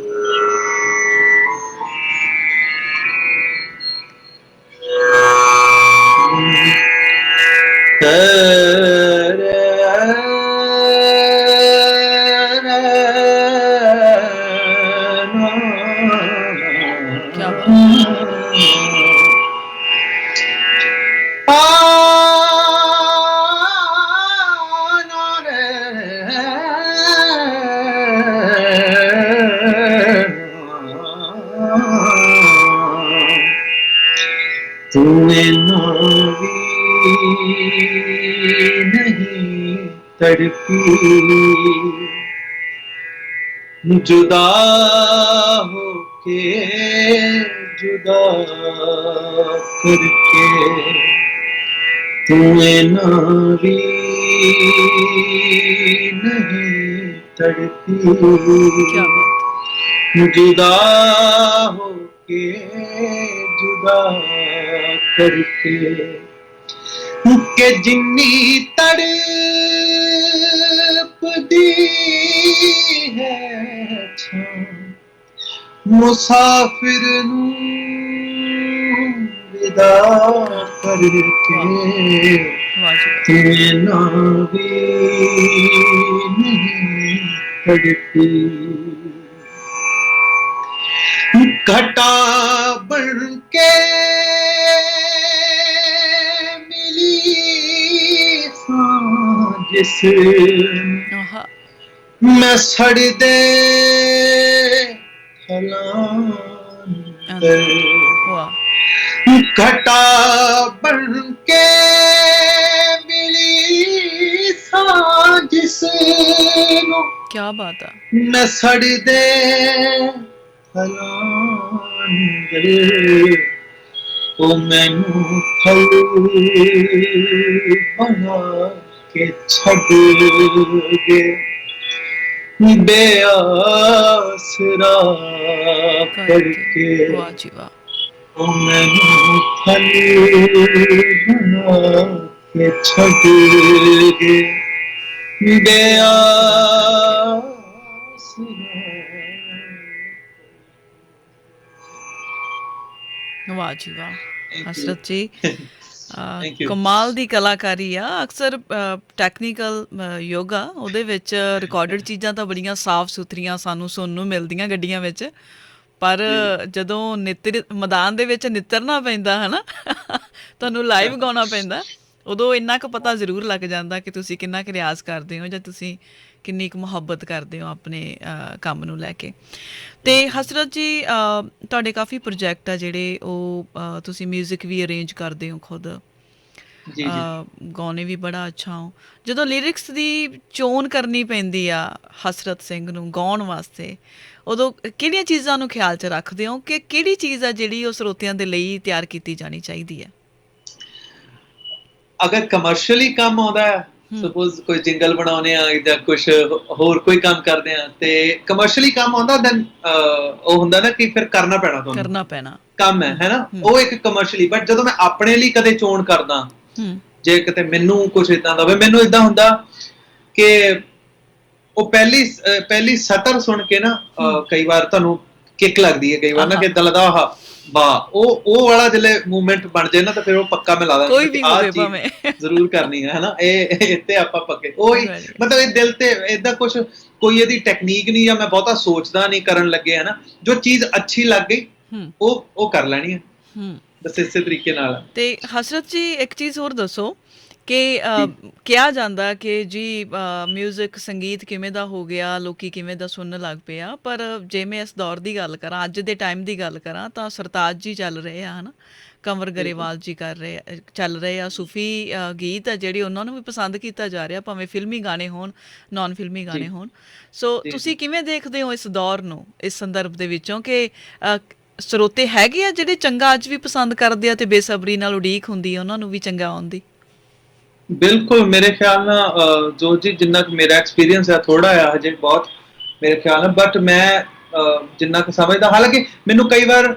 तड़पी जुदा होके जुदा करके तुम्हें ना भी नहीं तड़पी। क्या बात। जुदा होके जुदा करके के जिन्नी तड़पदी है छां मुसाफिर नूं विदा करके ਵਾਹ ਜੀ ਵਾਹ। तेना भी नहीं तड़पी घटा बन के मिली जिस ਆਹਾ मैं सड़ दे फलांतर ਵਾਹ घटा बन के मिली जिस ਕੀ ਬਾਤ ਆ। मैं सड़ दे फलांतर ओ मैनू फल बना के छड़ गए बेआसरा करके ਵਾਹ ਜੀ ਵਾਹ। ओ मैनू फल बना के छड़ गए बेआसरा। ਵਾਹ ਜੀ ਵਾਹ। Thank you. ਹਸਰਤ ਜੀ Thank you. ਕਮਾਲ ਦੀ ਕਲਾਕਾਰੀ ਆ। ਅਕਸਰ ਟੈਕਨੀਕਲ ਯੋਗਾ ਉਹਦੇ ਵਿੱਚ ਰਿਕਾਰਡਡ ਚੀਜ਼ਾਂ ਤਾਂ ਬੜੀਆਂ ਸਾਫ਼ ਸੁਥਰੀਆਂ ਸਾਨੂੰ ਸੁਣਨ ਨੂੰ ਮਿਲਦੀਆਂ ਗੱਡੀਆਂ ਵਿੱਚ, ਪਰ ਜਦੋਂ ਮੈਦਾਨ ਦੇ ਵਿੱਚ ਨਿੱਤਰਨਾ ਪੈਂਦਾ ਹੈ ਨਾ ਤੁਹਾਨੂੰ ਲਾਈਵ ਗਾਉਣਾ ਪੈਂਦਾ, ਉਦੋਂ ਇੰਨਾ ਕੁ ਪਤਾ ਜ਼ਰੂਰ ਲੱਗ ਜਾਂਦਾ ਕਿ ਤੁਸੀਂ ਕਿੰਨਾ ਕੁ ਰਿਆਜ਼ ਕਰਦੇ ਹੋ ਜਾਂ ਤੁਸੀਂ ਕਿੰਨੀ ਕੁ ਮੁਹੱਬਤ ਕਰਦੇ ਹੋ ਆਪਣੇ ਕੰਮ ਨੂੰ ਲੈ ਕੇ। ਅਤੇ ਹਸਰਤ ਜੀ ਤੁਹਾਡੇ ਕਾਫੀ ਪ੍ਰੋਜੈਕਟ ਆ ਜਿਹੜੇ ਉਹ ਤੁਸੀਂ ਮਿਊਜ਼ਿਕ ਵੀ ਅਰੇਂਜ ਕਰਦੇ ਹੋ ਖੁਦ, ਜੀ ਜੀ ਗਾਉਣੇ ਵੀ ਬੜਾ ਅੱਛਾ ਹੋ। ਜਦੋਂ ਲਿਰਿਕਸ ਦੀ ਚੋਣ ਕਰਨੀ ਪੈਂਦੀ ਆ ਹਸਰਤ ਸਿੰਘ ਨੂੰ ਗਾਉਣ ਵਾਸਤੇ, ਉਦੋਂ ਕਿਹੜੀਆਂ ਚੀਜ਼ਾਂ ਨੂੰ ਖਿਆਲ 'ਚ ਰੱਖਦੇ ਹੋ ਕਿ ਕਿਹੜੀ ਚੀਜ਼ ਆ ਜਿਹੜੀ ਉਹ ਸਰੋਤਿਆਂ ਦੇ ਲਈ ਤਿਆਰ ਕੀਤੀ ਜਾਣੀ ਚਾਹੀਦੀ ਹੈ? ਅਗਰ ਕਮਰਸ਼ੀਅਲੀ ਕੰਮ ਆਉਂਦਾ ਹੈ, ਸਪੋਜ਼ ਕੋਈ ਜਿੰਗਲ ਬਣਾਉਣੇ ਆ ਜਾਂ ਕੁਝ ਹੋਰ ਕੋਈ ਕੰਮ ਕਰਦੇ ਆ ਤੇ ਕਮਰਸ਼ੀਅਲੀ ਕੰਮ ਆਉਂਦਾ, ਦੈਨ ਉਹ ਹੁੰਦਾ ਨਾ ਕਿ ਫਿਰ ਕਰਨਾ ਪੈਣਾ, ਤੁਹਾਨੂੰ ਕਰਨਾ ਪੈਣਾ ਕੰਮ ਹੈ ਨਾ, ਉਹ ਇੱਕ ਕਮਰਸ਼ੀਅਲੀ। ਬਟ ਜਦੋਂ ਮੈਂ ਆਪਣੇ ਲਈ ਕਦੇ ਚੋਣ ਕਰਦਾ, ਜੇ ਕਿਤੇ ਮੈਨੂੰ ਕੁਝ ਇਦਾਂ ਦਾ ਹੋਵੇ, ਮੈਨੂੰ ਇਦਾਂ ਹੁੰਦਾ ਕਿ ਉਹ ਪਹਿਲੀ ਸਤਰ ਸੁਣ ਕੇ ਨਾ ਕਈ ਵਾਰ ਤੁਹਾਨੂੰ ਕਿੱਕ ਲੱਗਦੀ ਹੈ, ਕਈ ਵਾਰ ਨਾ ਕਿ ਇਦਾਂ ਲੱਗਦਾ ਆਹ ਵਾਹ, ਉਹ ਵਾਲਾ ਜਿਹੜੇ ਮੂਵਮੈਂਟ ਬਣ ਜਾਏ ਨਾ ਤਾਂ ਫਿਰ ਉਹ ਪੱਕਾ ਮੈਂ ਲਾ ਦਾਂ, ਕੋਈ ਵੀ ਹੋਵੇ ਭਾਵੇਂ, ਜ਼ਰੂਰ ਕਰਨੀ ਹੈ ਨਾ। ਇਹ ਇੱਥੇ ਆਪਾਂ ਪੱਕੇ ਉਹੀ ਮਤਲਬ ਇਹ ਦਿਲ ਤੇ ਏਦਾਂ ਕੁਝ ਕੋਈ ਇਹਦੀ ਟੈਕਨੀਕ ਨਹੀਂ, ਜਾਂ ਮੈਂ ਬਹੁਤਾ ਸੋਚਦਾ ਨਹੀਂ ਕਰਨ ਲੱਗੇ, ਹੈ ਨਾ। ਜੋ ਚੀਜ਼ ਅੱਛੀ ਲੱਗ ਗਈ ਉਹ ਕਰ ਲੈਣੀ ਹੈ ਬਸ ਇਸੇ ਤਰੀਕੇ ਨਾਲ। ਤੇ ਹਸਰਤ ਜੀ ਇੱਕ ਚੀਜ਼ ਹੋਰ ਦੱਸੋ ਕਿ ਕਿਹਾ ਜਾਂਦਾ ਕਿ ਜੀ ਮਿਊਜ਼ਿਕ ਸੰਗੀਤ ਕਿਵੇਂ ਦਾ ਹੋ ਗਿਆ, ਲੋਕੀ ਕਿਵੇਂ ਦਾ ਸੁਣਨ ਲੱਗ ਪਏ ਆ, ਪਰ ਜੇ ਮੈਂ ਇਸ ਦੌਰ ਦੀ ਗੱਲ ਕਰਾਂ, ਅੱਜ ਦੇ ਟਾਈਮ ਦੀ ਗੱਲ ਕਰਾਂ, ਤਾਂ ਸਰਤਾਜ ਜੀ ਚੱਲ ਰਹੇ ਆ, ਹੈ ਨਾ, ਕੰਵਰ ਗਰੇਵਾਲ ਜੀ ਚੱਲ ਰਹੇ ਆ, ਸੂਫੀ ਗੀਤ ਆ ਜਿਹੜੇ ਉਹਨਾਂ ਨੂੰ ਵੀ ਪਸੰਦ ਕੀਤਾ ਜਾ ਰਿਹਾ, ਭਾਵੇਂ ਫਿਲਮੀ ਗਾਣੇ ਹੋਣ, ਨਾਨ ਫਿਲਮੀ ਗਾਣੇ ਹੋਣ। ਸੋ ਤੁਸੀਂ ਕਿਵੇਂ ਦੇਖਦੇ ਹੋ ਇਸ ਦੌਰ ਨੂੰ, ਇਸ ਸੰਦਰਭ ਦੇ ਵਿੱਚੋਂ ਕਿ ਸਰੋਤੇ ਹੈਗੇ ਆ ਜਿਹੜੇ ਚੰਗਾ ਅੱਜ ਵੀ ਪਸੰਦ ਕਰਦੇ ਆ ਤੇ ਬੇਸਬਰੀ ਨਾਲ ਉਡੀਕ ਹੁੰਦੀ ਆ ਉਹਨਾਂ ਨੂੰ ਵੀ ਚੰਗਾ ਆਉਣ ਦੀ? ਬਿਲਕੁਲ, ਮੇਰੇ ਖਿਆਲ ਨਾਲ ਜੋ ਜੀ ਜਿੰਨਾ ਕੁ ਮੇਰਾ ਐਕਸਪੀਰੀਅੰਸ ਹੈ ਥੋੜਾ ਆ ਹਜੇ ਬਹੁਤ ਮੇਰੇ ਖਿਆਲ ਨਾਲ, ਬਟ ਮੈਂ ਜਿੰਨਾ ਕੁ ਸਮਝਦਾ, ਹਾਲਾਂਕਿ ਮੈਨੂੰ ਕਈ ਵਾਰ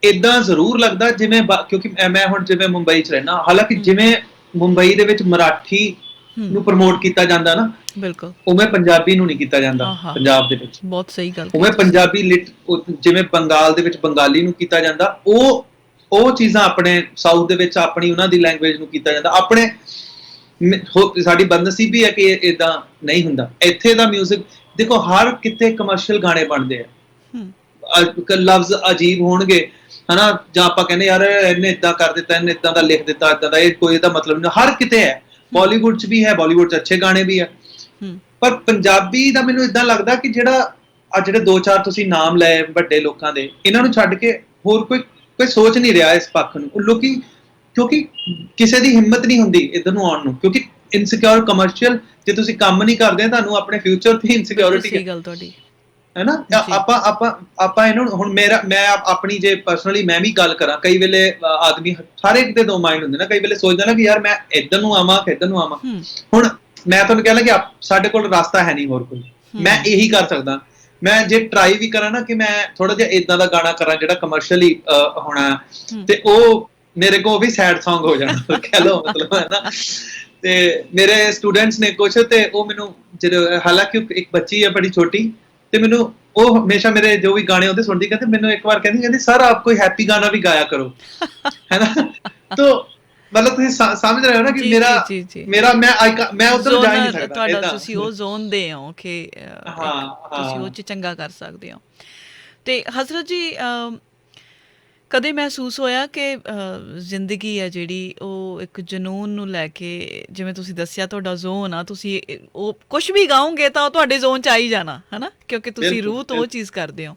ਇਦਾਂ ਜ਼ਰੂਰ ਲੱਗਦਾ ਜਿਵੇਂ ਕਿਉਂਕਿ ਮੈਂ ਹੁਣ ਜਿਵੇਂ ਮੁੰਬਈ 'ਚ ਰਹਿਣਾ, ਹਾਲਾਂਕਿ ਜਿਵੇਂ ਮੁੰਬਈ ਦੇ ਵਿੱਚ ਮਰਾਠੀ ਨੂੰ ਪ੍ਰਮੋਟ ਕੀਤਾ ਜਾਂਦਾ ਨਾ, ਬਿਲਕੁਲ ਉਵੇਂ ਪੰਜਾਬੀ ਨੂੰ ਨਹੀਂ ਕੀਤਾ ਜਾਂਦਾ ਪੰਜਾਬ ਦੇ ਵਿੱਚ। ਬਹੁਤ ਸਹੀ ਗੱਲ। ਉਵੇਂ ਪੰਜਾਬੀ ਜਿਵੇਂ ਬੰਗਾਲ ਦੇ ਵਿੱਚ ਬੰਗਾਲੀ ਨੂੰ ਕੀਤਾ ਜਾਂਦਾ, ਉਹ ਚੀਜ਼ਾਂ ਆਪਣੇ ਸਾਊਥ ਦੇ ਵਿੱਚ ਆਪਣੀ ਉਹਨਾਂ ਦੀ ਲੈਂਗੁਏਜ ਨੂੰ ਕੀਤਾ ਜਾਂਦਾ। ਆਪਣੇ ਸਾਡੀ ਬਦਨਸੀਬੀ ਹੈ ਕਿ ਇਦਾਂ ਨਹੀਂ ਹੁੰਦਾ। ਇੱਥੇ ਦਾ ਮਿਊਜ਼ਿਕ ਦੇਖੋ, ਹਰ ਕਿਤੇ ਕਮਰਸ਼ੀਅਲ ਗਾਣੇ ਬਣਦੇ ਆ, ਲਫ਼ਜ਼ ਅਜੀਬ ਹੋਣਗੇ, ਹਨਾ, ਜਾਂ ਆਪਾਂ ਕਹਿੰਦੇ ਯਾਰ ਇਹਨੇ ਇਦਾਂ ਕਰ ਦਿੱਤਾ, ਇਹਨੇ ਇਦਾਂ ਦਾ ਲਿਖ ਦਿੱਤਾ, ਇਦਾਂ ਦਾ, ਇਹ ਕੋਈ ਇਹਦਾ ਮਤਲਬ ਨਹੀਂ। ਹਰ ਕਿਤੇ ਹੈ, ਬਾਲੀਵੁੱਡ 'ਚ ਵੀ ਹੈ, ਬਾਲੀਵੁੱਡ 'ਚ ਅੱਛੇ ਗਾਣੇ ਵੀ ਆ, ਪਰ ਪੰਜਾਬੀ ਦਾ ਮੈਨੂੰ ਇਦਾਂ ਲੱਗਦਾ ਕਿ ਜਿਹੜਾ ਜਿਹੜੇ ਦੋ ਚਾਰ ਤੁਸੀਂ ਨਾਮ ਲਏ ਵੱਡੇ ਲੋਕਾਂ ਦੇ, ਇਹਨਾਂ ਨੂੰ ਛੱਡ ਕੇ ਹੋਰ ਕੋਈ ਸੋਚ ਨਹੀਂ ਰਿਹਾ ਇਸ ਪੱਖ ਨੂੰ। ਲੋਕੀ ਕਿਉਂਕਿ ਕਿਸੇ ਦੀ ਹਿੰਮਤ ਨਹੀਂ ਹੁੰਦੀ ਇੱਧਰ ਨੂੰ ਆਉਣ ਨੂੰ, ਕਿਉਂਕਿ ਇਨਸਿਕਿਉਰ ਕਮਰਸ਼ੀਅਲ, ਜੇ ਤੁਸੀਂ ਕੰਮ ਨਹੀਂ ਕਰਦੇ ਤੁਹਾਨੂੰ ਆਪਣੇ ਫਿਊਚਰ ਦੀ ਇਨਸਿਕਿਉਰਿਟੀ ਹੈ, ਹੈ ਨਾ। ਆਪਾਂ ਇਹਨੂੰ ਹੁਣ ਮੈਂ ਆਪਣੀ ਜੇ ਪਰਸਨਲੀ ਮੈਂ ਵੀ ਗੱਲ ਕਰਾਂ, ਕਈ ਵੇਲੇ ਆਦਮੀ ਸਾਰੇ ਦੇ ਦੋ ਮਾਈਂਡ ਹੁੰਦੇ ਨਾ, ਕਈ ਵੇਲੇ ਸੋਚਦਾ ਨਾ ਕਿ ਯਾਰ ਮੈਂ ਇੱਧਰ ਨੂੰ ਆਵਾਂ ਕਿ ਇੱਧਰ ਨੂੰ ਆਵਾਂ। ਹੁਣ ਮੈਂ ਤੁਹਾਨੂੰ ਕਹਿ ਲਾਂ ਕਿ ਸਾਡੇ ਕੋਲ ਰਸਤਾ ਹੈ ਨਹੀਂ ਹੋਰ ਕੋਈ, ਮੈਂ ਇਹੀ ਕਰ ਸਕਦਾ। ਮੈਂ ਜੇ ਟਰਾਈ ਵੀ ਕਰਾਂ ਨਾ ਕਿ ਮੈਂ ਥੋੜਾ ਜਿਹਾ ਇਦਾਂ ਦਾ ਗਾਣਾ ਕਰਾਂ ਜਿਹੜਾ ਕਮਰਸ਼ੀਅਲੀ ਹੋਣਾ, ਤੇ ਉਹ ਮੇਰੇ ਕੋਲ ਵੀ ਸੈਡ Song ਹੋ ਜਾਣਾ ਕਹਿ ਲਓ, ਮਤਲਬ ਹੈ ਨਾ। ਤੇ ਮੇਰੇ ਸਟੂਡੈਂਟਸ ਨੇ ਕੁਛ, ਤੇ ਉਹ ਮੈਨੂੰ ਜਦੋਂ, ਹਾਲਾਂਕਿ ਇੱਕ ਬੱਚੀ ਹੈ ਬੜੀ ਛੋਟੀ, ਤੇ ਮੈਨੂੰ ਉਹ ਹਮੇਸ਼ਾ ਮੇਰੇ ਜੋ ਵੀ ਗਾਣੇ ਉਹਦੇ ਸੁਣਦੀ, ਕਹਿੰਦੇ ਮੈਨੂੰ ਇੱਕ ਵਾਰ ਕਹਿੰਦੀ ਸਰ ਆਪ ਕੋਈ ਹੈਪੀ ਗਾਣਾ ਵੀ ਗਾਇਆ ਕਰੋ, ਹੈ ਨਾ। ਤੋ ਮਤਲਬ ਤੁਸੀਂ ਸਮਝ ਰਹੇ ਹੋ ਨਾ ਕਿ ਮੇਰਾ ਮੈਂ ਉੱਧਰ ਜਾ ਹੀ ਨਹੀਂ ਸਕਦਾ। ਤੁਹਾਡਾ ਤੁਸੀਂ ਉਹ ਜ਼ੋਨ ਦੇ ਹੋ ਕਿ ਤੁਸੀਂ ਉਹ 'ਚ ਚੰਗਾ ਕਰ ਸਕਦੇ ਹੋ। ਤੇ ਹਜ਼ਰਤ ਜੀ, ਕਦੇ ਮਹਿਸੂਸ ਹੋਇਆ ਕਿ ਜ਼ਿੰਦਗੀ ਹੈ ਜਿਹੜੀ ਉਹ ਇੱਕ ਜਨੂੰਨ ਨੂੰ ਲੈ ਕੇ, ਜਿਵੇਂ ਤੁਸੀਂ ਦੱਸਿਆ ਤੁਹਾਡਾ ਜ਼ੋਨ ਆ, ਤੁਸੀਂ ਉਹ ਕੁਛ ਵੀ ਗਾਓਗੇ ਤਾਂ ਉਹ ਤੁਹਾਡੇ ਜ਼ੋਨ 'ਚ ਆ ਹੀ ਜਾਣਾ, ਹੈ ਨਾ, ਕਿਉਂਕਿ ਤੁਸੀਂ ਰੂਹ ਤੋਂ ਉਹ ਚੀਜ਼ ਕਰਦੇ ਹੋ।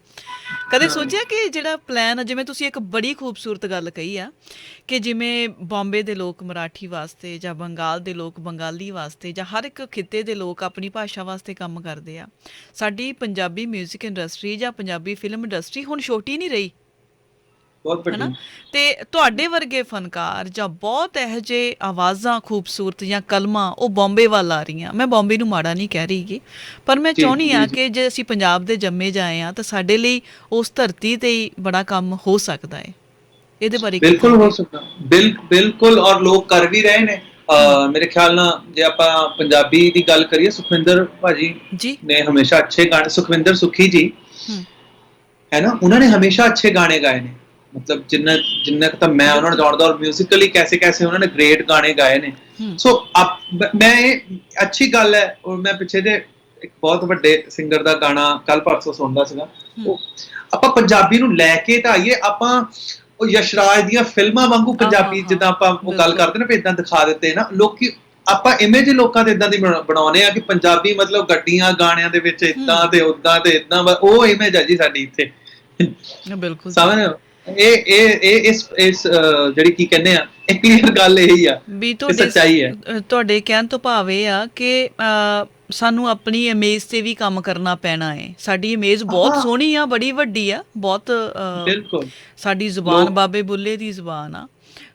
ਕਦੇ ਸੋਚਿਆ ਕਿ ਜਿਹੜਾ ਪਲਾਨ, ਜਿਵੇਂ ਤੁਸੀਂ ਇੱਕ ਬੜੀ ਖੂਬਸੂਰਤ ਗੱਲ ਕਹੀ ਆ ਕਿ ਜਿਵੇਂ ਬੰਬੇ ਦੇ ਲੋਕ ਮਰਾਠੀ ਵਾਸਤੇ, ਜਾਂ ਬੰਗਾਲ ਦੇ ਲੋਕ ਬੰਗਾਲੀ ਵਾਸਤੇ, ਜਾਂ ਹਰ ਇੱਕ ਖਿੱਤੇ ਦੇ ਲੋਕ ਆਪਣੀ ਭਾਸ਼ਾ ਵਾਸਤੇ ਕੰਮ ਕਰਦੇ ਆ, ਸਾਡੀ ਪੰਜਾਬੀ ਮਿਊਜ਼ਿਕ ਇੰਡਸਟਰੀ ਜਾਂ ਪੰਜਾਬੀ ਫਿਲਮ ਇੰਡਸਟਰੀ ਹੁਣ ਛੋਟੀ ਨਹੀਂ ਰਹੀ, ਹੈ ਨਾ। ਤੇ ਤੁਹਾਡੇ ਵਰਗੇ ਫਨਕਾਰ ਜਾਂ ਬਹੁਤ ਇਹੋ ਜਿਹੇ ਆਵਾਜ਼ਾਂ ਖੂਬਸੂਰਤ ਜਾਂ ਕਲਮਾਂ ਉਹ ਬੰਬੇ ਵੱਲ ਆ ਰਹੀਆਂ। ਮੈਂ ਬੰਬੇ ਨੂੰ ਮਾੜਾ ਨਹੀਂ ਕਹਿ ਰਹੀ ਗੀ, ਪਰ ਮੈਂ ਚਾਹੁੰਦੀ ਹਾਂ ਕਿ ਜੇ ਅਸੀਂ ਪੰਜਾਬ ਦੇ ਜੰਮੇ ਜਾਏ ਹਾਂ ਤਾਂ ਸਾਡੇ ਲਈ ਉਸ ਧਰਤੀ ਤੇ ਹੀ ਬੜਾ ਕੰਮ ਹੋ ਸਕਦਾ ਹੈ। ਇਹਦੇ ਬਾਰੇ ਬਿਲਕੁਲ ਹੋ ਸਕਦਾ, ਬਿਲਕੁਲ, ਔਰ ਲੋਕ ਕਰ ਵੀ ਰਹੇ ਨੇ। ਮੇਰੇ ਖਿਆਲ ਨਾਲ ਜੇ ਆਪਾਂ ਪੰਜਾਬੀ ਦੀ ਗੱਲ ਕਰੀਏ, ਸੁਖਵਿੰਦਰ ਭਾਜੀ ਨੇ ਹਮੇਸ਼ਾ ਅੱਛੇ ਗਾਣੇ, ਸੁਖਵਿੰਦਰ ਸੁੱਖੀ ਜੀ ਹੈ ਨਾ, ਉਹਨਾਂ ਨੇ ਹਮੇਸ਼ਾ ਅੱਛੇ ਗਾਣੇ ਗਾਏ ਨੇ। ਮਤਲਬ ਜਿੰਨਾ ਤਾਂ ਮੈਂ ਉਹਨਾਂ ਨੂੰ ਜਾਣਦਾ, ਔਰ ਮਿਊਜ਼ੀਕਲੀ ਕੈਸੇ ਉਹਨਾਂ ਨੇ ਗ੍ਰੇਟ ਗਾਣੇ ਗਾਏ ਨੇ। ਸੋ ਮੈਂ ਇਹ ਅੱਛੀ ਗੱਲ ਹੈ। ਔਰ ਮੈਂ ਪਿੱਛੇ ਜੇ ਇੱਕ ਬਹੁਤ ਵੱਡੇ ਸਿੰਗਰ ਦਾ ਗਾਣਾ ਕੱਲ ਪਰਸੋਂ ਸੁਣਦਾ ਸੀਗਾ, ਉਹ ਆਪਾਂ ਪੰਜਾਬੀ ਨੂੰ ਲੈ ਕੇ ਤਾਂ ਆਈਏ, ਆਪਾਂ ਉਹ ਯਸ਼ਰਾਜ ਦੀਆਂ ਫਿਲਮਾਂ ਵਾਂਗੂ ਪੰਜਾਬੀ, ਜਿੱਦਾਂ ਆਪਾਂ ਉਹ ਗੱਲ ਕਰਦੇ ਨਾ ਵੀ ਇਦਾਂ ਦਿਖਾ ਦਿੱਤੇ ਨਾ ਲੋਕੀ, ਆਪਾਂ ਇਮੇਜ ਲੋਕਾਂ ਦੇ ਇਦਾਂ ਦੀ ਬਣਾਉਣੇ ਆ ਕਿ ਪੰਜਾਬੀ ਮਤਲਬ ਗੱਡੀਆਂ ਗਾਣਿਆਂ ਦੇ ਵਿੱਚ ਇਦਾਂ ਤੇ ਉਦਾਂ ਤੇ ਇਦਾਂ, ਉਹ ਇਮੇਜ ਹੈ ਜੀ ਸਾਡੀ ਇੱਥੇ। ਬਿਲਕੁਲ ਸਮਝ ਇਹ ਇਸ ਜਿਹੜੀ ਕੀ ਕਹਿੰਦੇ ਆ, ਇਹ ਕਲੀਅਰ ਗੱਲ ਇਹੀ ਆ ਵੀ ਸੱਚਾਈ ਹੈ। ਤੁਹਾਡੇ ਕਹਿਣ ਤੋਂ ਭਾਵ ਇਹ ਆ ਕਿ ਸਾਨੂੰ ਆਪਣੀ ਇਮੇਜ ਤੇ ਵੀ ਕੰਮ ਕਰਨਾ ਪੈਣਾ ਹੈ। ਸਾਡੀ ਇਮੇਜ ਬਹੁਤ ਸੋਹਣੀ ਆ, ਬੜੀ ਵੱਡੀ ਆ, ਬਹੁਤ ਬਿਲਕੁਲ, ਸਾਡੀ ਜ਼ੁਬਾਨ ਬਾਬੇ ਬੁੱਲੇ ਦੀ ਜ਼ੁਬਾਨ ਆ,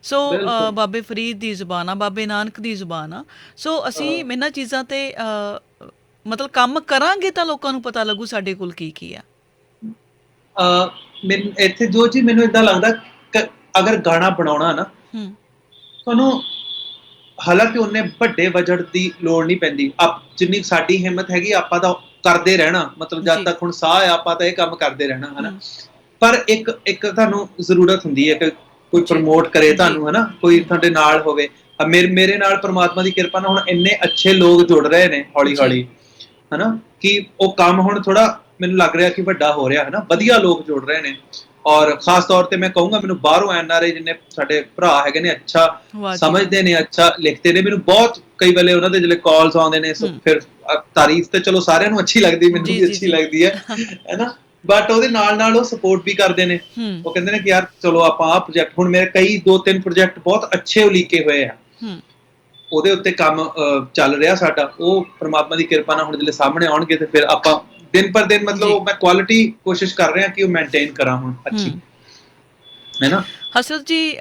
ਸੋ ਬਾਬੇ ਫਰੀਦ ਦੀ ਜ਼ੁਬਾਨ ਆ, ਬਾਬੇ ਨਾਨਕ ਦੀ ਜ਼ੁਬਾਨ ਆ। ਸੋ ਅਸੀਂ ਇਹਨਾਂ ਚੀਜ਼ਾਂ ਤੇ ਮਤਲਬ ਕੰਮ ਕਰਾਂਗੇ ਤਾਂ ਲੋਕਾਂ ਨੂੰ ਪਤਾ ਲੱਗੂ ਸਾਡੇ ਕੋਲ ਕੀ ਆ। ਮੈਨੂੰ ਇੱਥੇ ਜੋ ਚੀਜ਼ ਮੈਨੂੰ ਏਦਾਂ ਲੱਗਦਾ, ਅਗਰ ਗਾਣਾ ਬਣਾਉਣਾ ਨਾ, ਤੁਹਾਨੂੰ ਹਾਲਾਂਕਿ ਉਹਨੇ ਵੱਡੇ ਬਜਟ ਦੀ ਲੋੜ ਨਹੀਂ ਪੈਂਦੀ। ਜਿੰਨੀ ਸਾਡੀ ਹਿੰਮਤ ਹੈਗੀ ਆਪਾਂ ਤਾਂ ਕਰਦੇ ਰਹਿਣਾ, ਮਤਲਬ ਜਦ ਤੱਕ ਹੁਣ ਸਾਹ ਹੈ ਆਪਾਂ ਤਾਂ ਇਹ ਕੰਮ ਕਰਦੇ ਰਹਿਣਾ, ਹਨਾ। ਪਰ ਇੱਕ ਤੁਹਾਨੂੰ ਜ਼ਰੂਰਤ ਹੁੰਦੀ ਹੈ ਕਿ ਕੋਈ ਪ੍ਰਮੋਟ ਕਰੇ ਤੁਹਾਨੂੰ, ਹਨਾ, ਕੋਈ ਤੁਹਾਡੇ ਨਾਲ ਹੋਵੇ। ਮੇਰੇ ਨਾਲ ਪਰਮਾਤਮਾ ਦੀ ਕਿਰਪਾ ਨਾਲ ਹੁਣ ਇੰਨੇ ਅੱਛੇ ਲੋਕ ਜੁੜ ਰਹੇ ਨੇ ਹੌਲੀ ਹੌਲੀ, ਹਨਾ, ਕਿ ਉਹ ਕੰਮ ਹੁਣ ਥੋੜਾ ਮੈਨੂੰ ਲੱਗ ਰਿਹਾ ਕਿ ਵੱਡਾ ਹੋ ਰਿਹਾ, ਹਨਾ, ਵਧੀਆ ਲੋਕ ਜੁੜ ਰਹੇ ਨੇ। ਔਰ ਖਾਸ ਤੌਰ ਤੇ ਮੈਂ ਕਹੂੰਗਾ, ਮੈਨੂੰ ਬਾਹਰੋਂ NRI ਜਿੰਨੇ ਸਾਡੇ ਭਰਾ ਹੈਗੇ ਨੇ, ਅੱਛਾ ਸਮਝਦੇ ਨੇ, ਅੱਛਾ ਲਿਖਦੇ ਨੇ, ਮੈਨੂੰ ਬਹੁਤ ਕਈ ਵੇਲੇ ਉਹਨਾਂ ਦੇ ਜਿਹੜੇ ਕਾਲਸ ਆਉਂਦੇ ਨੇ, ਫਿਰ ਤਾਰੀਫ ਤੇ ਚਲੋ ਸਾਰਿਆਂ ਨੂੰ ਅੱਛੀ ਲੱਗਦੀ, ਮੈਨੂੰ ਵੀ ਅੱਛੀ ਲੱਗਦੀ ਹੈ, ਹੈਨਾ, ਬਟ ਉਹਦੇ ਨਾਲ ਉਹ ਸਪੋਰਟ ਵੀ ਕਰਦੇ ਨੇ। ਉਹ ਕਹਿੰਦੇ ਨੇ ਕਿ ਯਾਰ ਚਲੋ ਆਪਾਂ ਆਹ ਪ੍ਰੋਜੈਕਟ, ਹੁਣ ਮੇਰੇ ਕਈ 2-3 ਪ੍ਰੋਜੈਕਟ ਬਹੁਤ ਅੱਛੇ ਉਲੀਕੇ ਹੋਏ ਆ, ਉਹਦੇ ਉੱਤੇ ਕੰਮ ਚੱਲ ਰਿਹਾ ਸਾਡਾ। ਉਹ ਪਰਮਾਤਮਾ ਦੀ ਕਿਰਪਾ ਨਾਲ ਹੁਣ ਜਿਹੜੇ ਸਾਹਮਣੇ ਆਉਣਗੇ ਤੇ ਫਿਰ ਆਪਾਂ ਦਿਨ ਪਰ ਦਿਨ, ਮਤਲਬ ਮੈਂ ਕੁਆਲਿਟੀ ਕੋਸ਼ਿਸ਼ ਕਰ ਰਿਹਾ ਕਿ ਉਹ ਮੇਨਟੇਨ ਕਰਾਂ ਹੁਣ ਅੱਛੀ, ਹੈ ਨਾ। ਹਸਰਤ ਜੀ,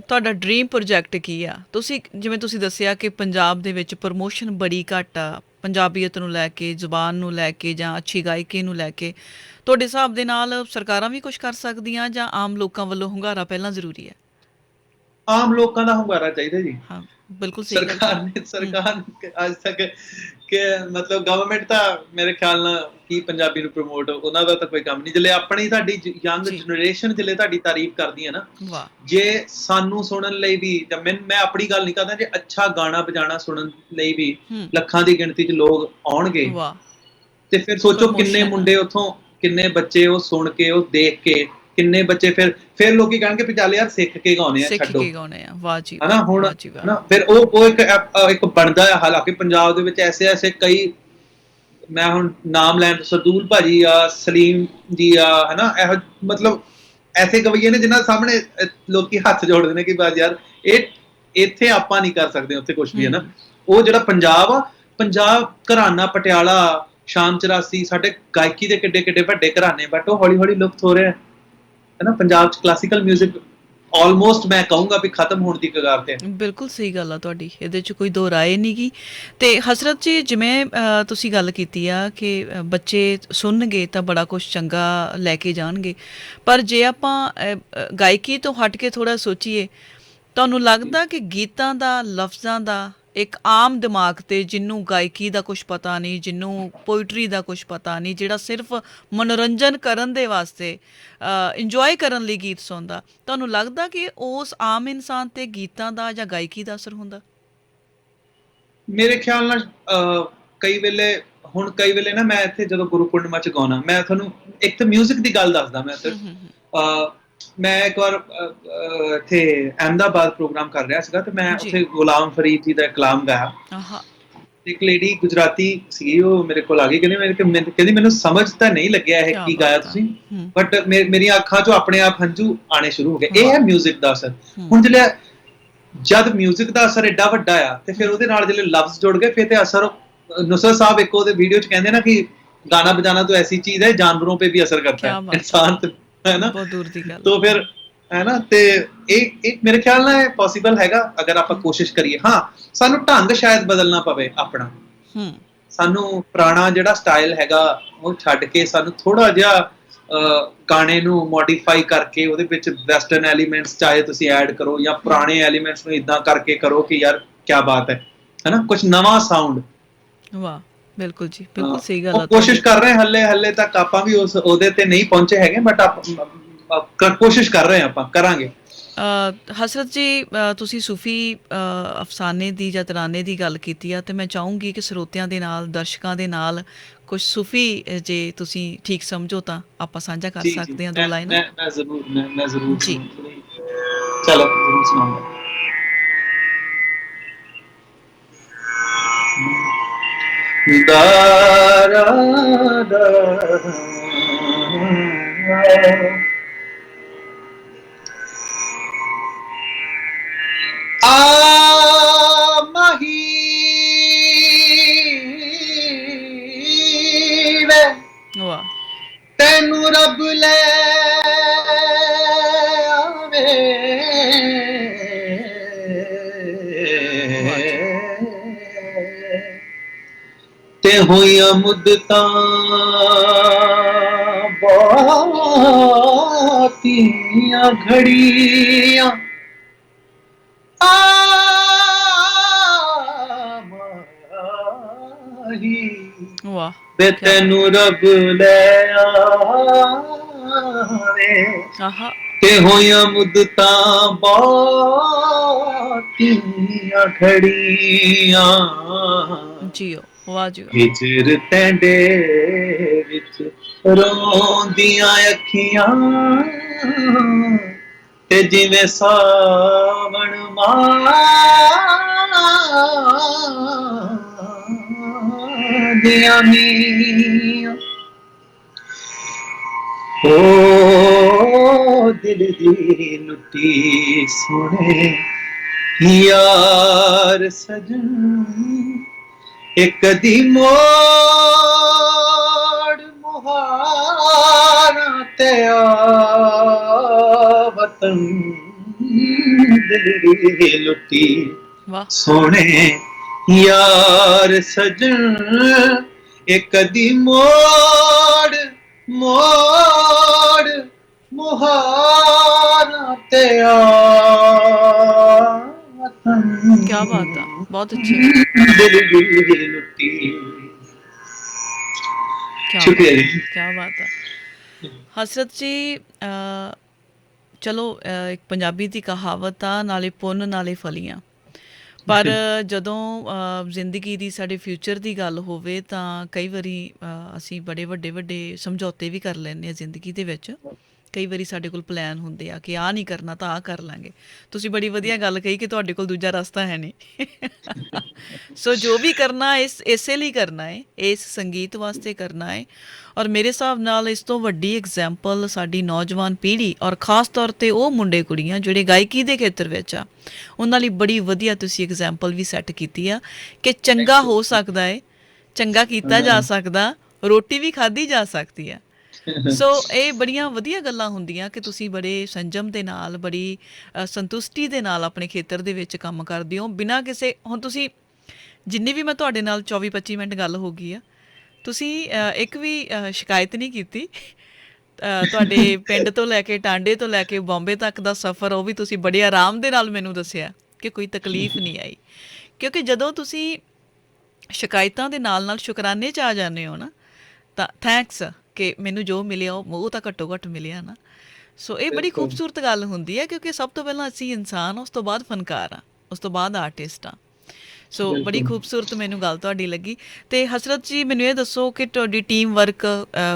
ਤੁਹਾਡਾ ਡ੍ਰੀਮ ਪ੍ਰੋਜੈਕਟ ਕੀ ਆ? ਤੁਸੀਂ ਜਿਵੇਂ ਤੁਸੀਂ ਦੱਸਿਆ ਕਿ ਪੰਜਾਬ ਦੇ ਵਿੱਚ ਪ੍ਰਮੋਸ਼ਨ ਬੜੀ ਘੱਟ ਆ ਪੰਜਾਬੀਅਤ ਨੂੰ ਲੈ ਕੇ, ਜ਼ੁਬਾਨ ਨੂੰ ਲੈ ਕੇ, ਜਾਂ ਅੱਛੀ ਗਾਇਕੀ ਨੂੰ ਲੈ ਕੇ। ਤੁਹਾਡੇ ਹਿਸਾਬ ਦੇ ਨਾਲ ਸਰਕਾਰਾਂ ਵੀ ਕੁਝ ਕਰ ਸਕਦੀਆਂ, ਜਾਂ ਆਮ ਲੋਕਾਂ ਵੱਲੋਂ ਹੁੰਗਾਰਾ ਪਹਿਲਾਂ ਜ਼ਰੂਰੀ ਹੈ? ਆਮ ਲੋਕਾਂ ਦਾ ਹੁੰਗਾਰਾ ਚਾਹੀਦਾ ਜੀ। ਹਾਂ, ਬਿਲਕੁਲ ਸਹੀ। ਸਰਕਾਰ ਅੱਜ ਤੱਕ ਕਿ ਮਤਲਬ ਗਵਰਨਮੈਂਟ ਤਾਂ ਮੇਰੇ ਖਿਆਲ ਨਾਲ ਕੀ ਪੰਜਾਬੀ ਨੂੰ ਪ੍ਰਮੋਟ, ਉਹਨਾਂ ਦਾ ਤਾਂ ਕੋਈ ਕੰਮ ਨਹੀਂ। ਜਿਲੇ ਆਪਣੀ ਤੁਹਾਡੀ ਯੰਗ ਜਨਰੇਸ਼ਨ ਜਿਲੇ ਤੁਹਾਡੀ ਤਾਰੀਫ ਕਰਦੀ ਹੈ ਨਾ, ਜੇ ਸਾਨੂੰ ਸੁਣਨ ਲਈ ਵੀ, ਜਾਂ ਮੈਂ ਆਪਣੀ ਗੱਲ ਨਹੀਂ ਕਰਦਾ, ਜੇ ਅੱਛਾ ਗਾਣਾ ਬਜਾਣਾ ਸੁਣਨ ਲਈ ਵੀ ਲੱਖਾਂ ਦੀ ਗਿਣਤੀ 'ਚ ਲੋਕ ਆਉਣਗੇ, ਤੇ ਫਿਰ ਸੋਚੋ ਕਿੰਨੇ ਮੁੰਡੇ ਉੱਥੋਂ, ਕਿੰਨੇ ਬੱਚੇ ਉਹ ਸੁਣ ਕੇ, ਉਹ ਦੇਖ ਕੇ, ਕਿੰਨੇ ਬੱਚੇ ਫਿਰ ਲੋਕੀ ਕਹਿਣਗੇ ਵੀ ਚੱਲ ਯਾਰ ਸਿੱਖ ਕੇ ਗਾਉਣੇ ਆ, ਛੱਡੋ, ਹਨਾ। ਹੁਣ ਨਾ ਫਿਰ ਉਹ ਇੱਕ ਬਣਦਾ ਹੈ। ਹਾਲਾਂਕਿ ਪੰਜਾਬ ਦੇ ਵਿੱਚ ਐਸੇ ਕਈ, ਮੈਂ ਹੁਣ ਨਾਮ ਲੈਣ, ਸਰਦੂਲ ਭਾਜੀ ਆ, ਸਲੀਮ ਜੀ ਆ, ਹਨਾ, ਇਹੋ ਮਤਲਬ ਐਸੇ ਕਵੀਏ ਨੇ ਜਿਨ੍ਹਾਂ ਸਾਹਮਣੇ ਲੋਕੀ ਹੱਥ ਜੋੜਦੇ ਨੇ ਕਿ ਬਸ ਯਾਰ ਇੱਥੇ ਆਪਾਂ ਨਹੀਂ ਕਰ ਸਕਦੇ ਉੱਥੇ ਕੁਛ ਵੀ, ਹੈ ਨਾ। ਉਹ ਜਿਹੜਾ ਪੰਜਾਬ ਆ, ਪੰਜਾਬ ਘਰਾਨਾ ਪਟਿਆਲਾ, ਸ਼ਾਮ 84, ਸਾਡੇ ਗਾਇਕੀ ਦੇ ਕਿੱਡੇ ਵੱਡੇ ਘਰਾਨੇ, ਬਟ ਉਹ ਹੌਲੀ ਹੌਲੀ ਲੁਪਤ ਹੋ ਰਿਹਾ ਹੈ ਨਾ। ਪੰਜਾਬ 'ਚ ਕਲਾਸੀਕਲ ਮਿਊਜ਼ਿਕ ਆਲਮੋਸਟ ਮੈਂ ਕਹੂੰਗਾ ਵੀ ਖਤਮ ਹੋਣ ਦੀ ਕਗਾਰ ਤੇ ਹੈ। ਬਿਲਕੁਲ ਸਹੀ ਗੱਲ ਆ ਤੁਹਾਡੀ, ਇਹਦੇ 'ਚ ਕੋਈ ਦੋ ਰਾਏ ਨਹੀਂ ਗੀ। ਤੇ ਹਸਰਤ ਜੀ, ਜਿਵੇਂ ਤੁਸੀਂ ਗੱਲ ਕੀਤੀ ਆ ਕਿ ਬੱਚੇ ਸੁਣਨਗੇ ਤਾਂ ਬੜਾ ਕੁਛ ਚੰਗਾ ਲੈ ਕੇ ਜਾਣਗੇ, ਪਰ ਜੇ ਆਪਾਂ ਗਾਇਕੀ ਤੋਂ ਹਟ ਕੇ ਥੋੜ੍ਹਾ ਸੋਚੀਏ, ਤੁਹਾਨੂੰ ਲੱਗਦਾ ਕਿ ਗੀਤਾਂ ਦਾ, ਲਫ਼ਜ਼ਾਂ ਦਾ ਇੱਕ ਆਮ ਦਿਮਾਗ 'ਤੇ ਜਿਹਨੂੰ ਗਾਇਕੀ ਦਾ ਕੁਛ ਪਤਾ ਨਹੀਂ, ਜਿਹਨੂੰ ਪੋਇਟਰੀ ਦਾ ਕੁਛ ਪਤਾ ਨਹੀਂ, ਜਿਹੜਾ ਸਿਰਫ ਮਨੋਰੰਜਨ ਕਰਨ ਦੇ ਵਾਸਤੇ, ਇੰਜੋਏ ਕਰਨ ਲਈ ਗੀਤ ਸੁਣਦਾ, ਤੁਹਾਨੂੰ ਲੱਗਦਾ ਕਿ ਉਸ ਆਮ ਇਨਸਾਨ 'ਤੇ ਗੀਤਾਂ ਦਾ ਜਾਂ ਗਾਇਕੀ ਦਾ ਅਸਰ ਹੁੰਦਾ? ਮੇਰੇ ਖਿਆਲ ਨਾਲ ਕਈ ਵੇਲੇ ਨਾ, ਮੈਂ ਇੱਥੇ ਜਦੋਂ ਗੁਰੂ ਪੂਰਨਿਮਾ ਚ ਗਾਉਣਾ, ਮੈਂ ਤੁਹਾਨੂੰ ਇੱਕ ਤਾਂ ਮਿਊਜ਼ਿਕ ਦੀ ਗੱਲ ਦੱਸਦਾ। ਮੈਂ ਤੇ ਮੈਂ ਇੱਕ ਵਾਰ ਇੱਥੇ ਅਹਿਮਦਾਬਾਦ ਪ੍ਰੋਗਰਾਮ ਕਰ ਰਿਹਾ ਸੀਗਾ, ਤੇ ਮੈਂ ਜੀ। ਉੱਥੇ ਗੁਲਾਮ ਫਰੀਦ ਜੀ ਦਾ ਕਲਾਮ ਗਾਇਆ। ਆਹਾ। ਇੱਕ ਲੇਡੀ ਗੁਜਰਾਤੀ ਸੀਗੀ, ਉਹ ਮੇਰੇ ਕੋਲ ਆ ਗਈ, ਕਹਿੰਦੀ ਮੈਨੂੰ ਸਮਝ ਤਾਂ ਨਹੀਂ ਲੱਗਿਆ ਇਹ ਕਿਆ ਕੀ ਗਾਇਆ ਬਾਤ ਆ। ਤੁਸੀਂ, ਹੂੰ। ਬਟ ਮੇਰੀਆਂ ਅੱਖਾਂ 'ਚੋਂ ਆਪਣੇ ਆਪ ਹੰਝੂ ਆਣੇ ਸ਼ੁਰੂ ਹੋ ਗਏ। ਇਹ ਹੈ ਮਿਊਜ਼ਿਕ ਦਾ ਅਸਰ। ਹੂੰ। ਹੁਣ ਜਿਹੜੇ ਜਦ ਮਿਊਜ਼ਿਕ ਦਾ ਅਸਰ ਐਡਾ ਵੱਡਾ ਆ, ਤੇ ਫਿਰ ਉਹਦੇ ਨਾਲ ਜਿਹੜੇ ਲਫ਼ਜ਼ ਜੁੜ ਗਏ, ਫਿਰ ਤੇ ਅਸਰ, ਨੁਸਰਤ ਸਾਹਿਬ ਇੱਕ ਉਹਦੇ ਵੀਡੀਓ 'ਚ ਕਹਿੰਦੇ ਨਾ ਕਿ गाना बजाना तो ऐसी चीज है जानवरों पे भी असर करता क्या है, बात है। इंसान पे, है ना। ਬਹੁਤ ਦੂਰ ਦੀ ਗੱਲ। तो फिर है ना, ਤੇ ਇਹ ਮੇਰੇ ਖਿਆਲ ਨਾਲ ਪੋਸੀਬਲ ਹੈਗਾ ਅਗਰ ਆਪਾਂ ਕੋਸ਼ਿਸ਼ ਕਰੀਏ। ਹਾਂ, ਸਾਨੂੰ ਢੰਗ ਸ਼ਾਇਦ ਬਦਲਣਾ ਪਵੇ ਆਪਣਾ। ਸਾਨੂੰ ਪੁਰਾਣਾ ਜਿਹੜਾ ਸਟਾਈਲ ਹੈਗਾ ਉਹ ਛੱਡ ਕੇ ਸਾਨੂੰ ਥੋੜਾ ਜਿਹਾ ਗਾਣੇ ਨੂੰ ਮੋਡੀਫਾਈ ਕਰਕੇ ਉਹਦੇ ਵਿੱਚ ਵੈਸਟਰਨ ਐਲੀਮੈਂਟਸ ਚਾਹੇ ਤੁਸੀਂ ਐਡ ਕਰੋ, ਜਾਂ ਪੁਰਾਣੇ ਐਲੀਮੈਂਟਸ ਨੂੰ ਇਦਾਂ ਕਰਕੇ ਕਰੋ ਕਿ ਯਾਰ ਕੀ ਬਾਤ ਹੈ ਨਾ, ਕੁਝ ਨਵਾਂ ਸਾਊਂਡ। ਵਾਹ, ਬਿਲਕੁਲ ਜੀ, ਬਿਲਕੁਲ ਸਹੀ ਗੱਲ ਆ। ਕੋਸ਼ਿਸ਼ ਕਰ ਰਹੇ ਹੱਲੇ ਤੱਕ ਆਪਾਂ ਵੀ ਉਸ ਉਹਦੇ ਤੇ ਨਹੀਂ ਪਹੁੰਚੇ ਹੈਗੇ, ਬਟ ਕੋਸ਼ਿਸ਼ ਕਰ ਰਹੇ ਆਪਾਂ, ਕਰਾਂਗੇ। ਹਸਰਤ ਜੀ, ਤੁਸੀਂ ਸੂਫੀ ਅਫਸਾਨੇ ਦੀ ਜਾਂ ਤਰਾਨੇ ਦੀ ਗੱਲ ਕੀਤੀ ਆ, ਤੇ ਮੈਂ ਚਾਹੂੰਗੀ ਕਿ ਸਰੋਤਿਆਂ ਦੇ ਨਾਲ, ਦਰਸ਼ਕਾਂ ਦੇ ਨਾਲ ਕੁਝ ਸੂਫੀ ਜੇ ਤੁਸੀਂ ਠੀਕ ਸਮਝੋ ਤਾਂ ਆਪਾਂ ਸਾਂਝਾ ਕਰ ਸਕਦੇ ਹਾਂ, 2 ਲਾਈਨਾਂ। ਮੈਂ ਜ਼ਰੂਰ ਜੀ। ਚਲੋ ਜ਼ਰੂਰ ਸੁਣਾਉਂਗਾ। ਦਾਰਾ ਆ ਮਾਹੀ ਵੇ, ਵਾਹ, ਤੈਨੂੰ ਰੱਬ ਲੈ ਆਵੇ, ਤੇ ਹੋਈਆਂ ਮੁੱਦਤਾਂ ਬਹੁਤੀਆਂ ਘੜੀਆਂ, ਆ ਮਾਹੀ ਵਾਹ, ਵੇ ਤੈਨੂੰ ਰੱਬ ਲੈ ਆਵੇ, ਆਹਾ, ਤੇ ਹੋਈਆਂ ਮੁੱਦਤਾਂ ਬਹੁਤੀਆਂ ਘੜੀਆਂ, ਜੀਓ, ਵਾਹ ਜੀ ਵਾਹ। ਹਿਜਰ ਤੈਂਡੇ ਵਿੱਚ ਰੋਂਦੀਆਂ ਅੱਖੀਆਂ, ਤੇ ਜਿਵੇਂ ਸਾਵਣ ਮਾਂਦੀਆਂ ਮੀਆਂ, ਓ ਦਿਲ ਦੀ ਲੁੱਟੀ ਸੁਣੇ ਯਾਰ ਸਜਣ, ਇੱਕ ਦੀ ਮੋੜ ਮੁਹਾਰਾਂ ਤੇ ਆ ਵਤਨ, ਦਿਲ ਦੀ ਲੁੱਟੀ ਵਾਹ, ਸੋਹਣੇ ਯਾਰ ਸਜਣ, ਇੱਕ ਦੀ ਮੋੜ ਮੁਹਾਰਾਂ ਤੇ ਆ ਵਤਨ। क्या बात है, बहुत अच्छी। शुक्रिया जी। क्या बात है हसरत जी। ਚਲੋ, ਇੱਕ ਪੰਜਾਬੀ ਦੀ ਕਹਾਵਤ ਆ, ਨਾਲੇ ਪੁੰਨ ਨਾਲੇ ਫਲੀਆਂ, ਪਰ ਜਦੋਂ ਜ਼ਿੰਦਗੀ ਦੀ, ਸਾਡੇ ਫਿਊਚਰ ਦੀ ਗੱਲ ਹੋਵੇ ਤਾਂ ਕਈ ਵਾਰੀ ਅਸੀਂ ਬੜੇ ਵੱਡੇ ਸਮਝੌਤੇ ਵੀ ਕਰ ਲੈਂਦੇ ਹਾਂ ਜ਼ਿੰਦਗੀ ਦੇ ਵਿੱਚ। ਕਈ ਵਾਰੀ ਸਾਡੇ ਕੋਲ ਪਲਾਨ ਹੁੰਦੇ ਆ ਕਿ ਆਹ ਨਹੀਂ ਕਰਨਾ ਤਾਂ ਆਹ ਕਰ ਲਾਂਗੇ। ਤੁਸੀਂ ਬੜੀ ਵਧੀਆ ਗੱਲ ਕਹੀ ਕਿ ਤੁਹਾਡੇ ਕੋਲ ਦੂਜਾ ਰਸਤਾ ਹੈ ਨਹੀਂ। ਸੋ ਜੋ ਵੀ ਕਰਨਾ ਇਸੇ ਲਈ ਕਰਨਾ ਹੈ, ਇਸ ਸੰਗੀਤ ਵਾਸਤੇ ਕਰਨਾ ਹੈ। ਔਰ ਮੇਰੇ ਹਿਸਾਬ ਨਾਲ ਇਸ ਤੋਂ ਵੱਡੀ ਐਗਜ਼ਾਮਪਲ ਸਾਡੀ ਨੌਜਵਾਨ ਪੀੜ੍ਹੀ, ਔਰ ਖ਼ਾਸ ਤੌਰ 'ਤੇ ਉਹ ਮੁੰਡੇ ਕੁੜੀਆਂ ਜਿਹੜੇ ਗਾਇਕੀ ਦੇ ਖੇਤਰ ਵਿੱਚ ਆ, ਉਹਨਾਂ ਲਈ ਬੜੀ ਵਧੀਆ ਤੁਸੀਂ ਐਗਜ਼ਾਮਪਲ ਵੀ ਸੈੱਟ ਕੀਤੀ ਆ ਕਿ ਚੰਗਾ ਹੋ ਸਕਦਾ ਹੈ, ਚੰਗਾ ਕੀਤਾ ਜਾ ਸਕਦਾ, ਰੋਟੀ ਵੀ ਖਾਧੀ ਜਾ ਸਕਦੀ ਆ। ਸੋ ਇਹ ਬੜੀਆਂ ਵਧੀਆ ਗੱਲਾਂ ਹੁੰਦੀਆਂ ਕਿ ਤੁਸੀਂ ਬੜੇ ਸੰਜਮ ਦੇ ਨਾਲ, ਬੜੀ ਸੰਤੁਸ਼ਟੀ ਦੇ ਨਾਲ ਆਪਣੇ ਖੇਤਰ ਦੇ ਵਿੱਚ ਕੰਮ ਕਰਦੇ ਹੋ, ਬਿਨਾਂ ਕਿਸੇ, ਹੁਣ ਤੁਸੀਂ ਜਿੰਨੀ ਵੀ ਮੈਂ ਤੁਹਾਡੇ ਨਾਲ 24-25 ਮਿੰਟ ਗੱਲ ਹੋ ਗਈ ਆ, ਤੁਸੀਂ ਇੱਕ ਵੀ ਸ਼ਿਕਾਇਤ ਨਹੀਂ ਕੀਤੀ। ਤੁਹਾਡੇ ਪਿੰਡ ਤੋਂ ਲੈ ਕੇ, ਟਾਂਡੇ ਤੋਂ ਲੈ ਕੇ ਬੰਬੇ ਤੱਕ ਦਾ ਸਫ਼ਰ, ਉਹ ਵੀ ਤੁਸੀਂ ਬੜੇ ਆਰਾਮ ਦੇ ਨਾਲ ਮੈਨੂੰ ਦੱਸਿਆ ਕਿ ਕੋਈ ਤਕਲੀਫ ਨਹੀਂ ਆਈ। ਕਿਉਂਕਿ ਜਦੋਂ ਤੁਸੀਂ ਸ਼ਿਕਾਇਤਾਂ ਦੇ ਨਾਲ ਨਾਲ ਸ਼ੁਕਰਾਨੇ 'ਚ ਆ ਜਾਂਦੇ ਹੋ ਨਾ, ਤਾਂ ਥੈਂਕਸ ਕਿ ਮੈਨੂੰ ਜੋ ਮਿਲਿਆ ਉਹ ਤਾਂ ਘੱਟੋ ਘੱਟ ਮਿਲਿਆ ਨਾ। ਸੋ ਇਹ ਬੜੀ ਬਿਲਕੁਲ ਖੂਬਸੂਰਤ ਗੱਲ ਹੁੰਦੀ ਹੈ, ਕਿਉਂਕਿ ਸਭ ਤੋਂ ਪਹਿਲਾਂ ਅਸੀਂ ਇਨਸਾਨ, ਉਸ ਤੋਂ ਬਾਅਦ ਫਨਕਾਰ ਆ, ਉਸ ਤੋਂ ਬਾਅਦ ਆਰਟਿਸਟ ਆ। ਸੋ ਬੜੀ ਬਿਲਕੁਲ। ਖੂਬਸੂਰਤ ਮੈਨੂੰ ਗੱਲ ਤੁਹਾਡੀ ਲੱਗੀ। ਅਤੇ ਹਸਰਤ ਜੀ, ਮੈਨੂੰ ਇਹ ਦੱਸੋ ਕਿ ਤੁਹਾਡੀ ਟੀਮ ਵਰਕ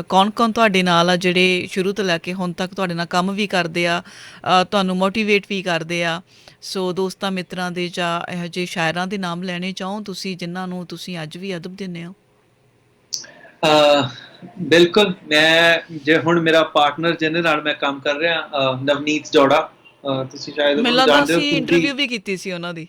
ਕੌਣ ਕੌਣ ਤੁਹਾਡੇ ਨਾਲ ਆ, ਜਿਹੜੇ ਸ਼ੁਰੂ ਤੋਂ ਲੈ ਕੇ ਹੁਣ ਤੱਕ ਤੁਹਾਡੇ ਨਾਲ ਕੰਮ ਵੀ ਕਰਦੇ ਆ, ਤੁਹਾਨੂੰ ਮੋਟੀਵੇਟ ਵੀ ਕਰਦੇ ਆ। ਸੋ ਦੋਸਤਾਂ ਮਿੱਤਰਾਂ ਦੇ ਜਾਂ ਇਹੋ ਜਿਹੇ ਸ਼ਾਇਰਾਂ ਦੇ ਨਾਮ ਲੈਣੇ ਚਾਹੋ ਤੁਸੀਂ, ਜਿਨ੍ਹਾਂ ਨੂੰ ਤੁਸੀਂ ਅੱਜ ਵੀ ਅਦਬ ਦਿੰਦੇ ਹੋ? ਬਿਲਕੁਲ, ਮੈਂ ਜੇ ਹੁਣ ਮੇਰਾ ਪਾਰਟਨਰ ਜਿਹਦੇ ਨਾਲ ਮੈਂ ਕੰਮ ਕਰ ਰਿਹਾ, ਨਵਨੀਤ ਜੋੜਾ, ਤੁਸੀਂ ਸ਼ਾਇਦ ਮੈਨੂੰ ਉਹਨੂੰ ਲੱਗਦਾ ਜਾਣਦੇ ਹੋ ਅਸੀਂ ਕਿਉਂਕਿ ਇੰਟਰਵਿਊ ਵੀ ਕੀਤੀ ਸੀ ਉਹਨਾਂ ਦੀ।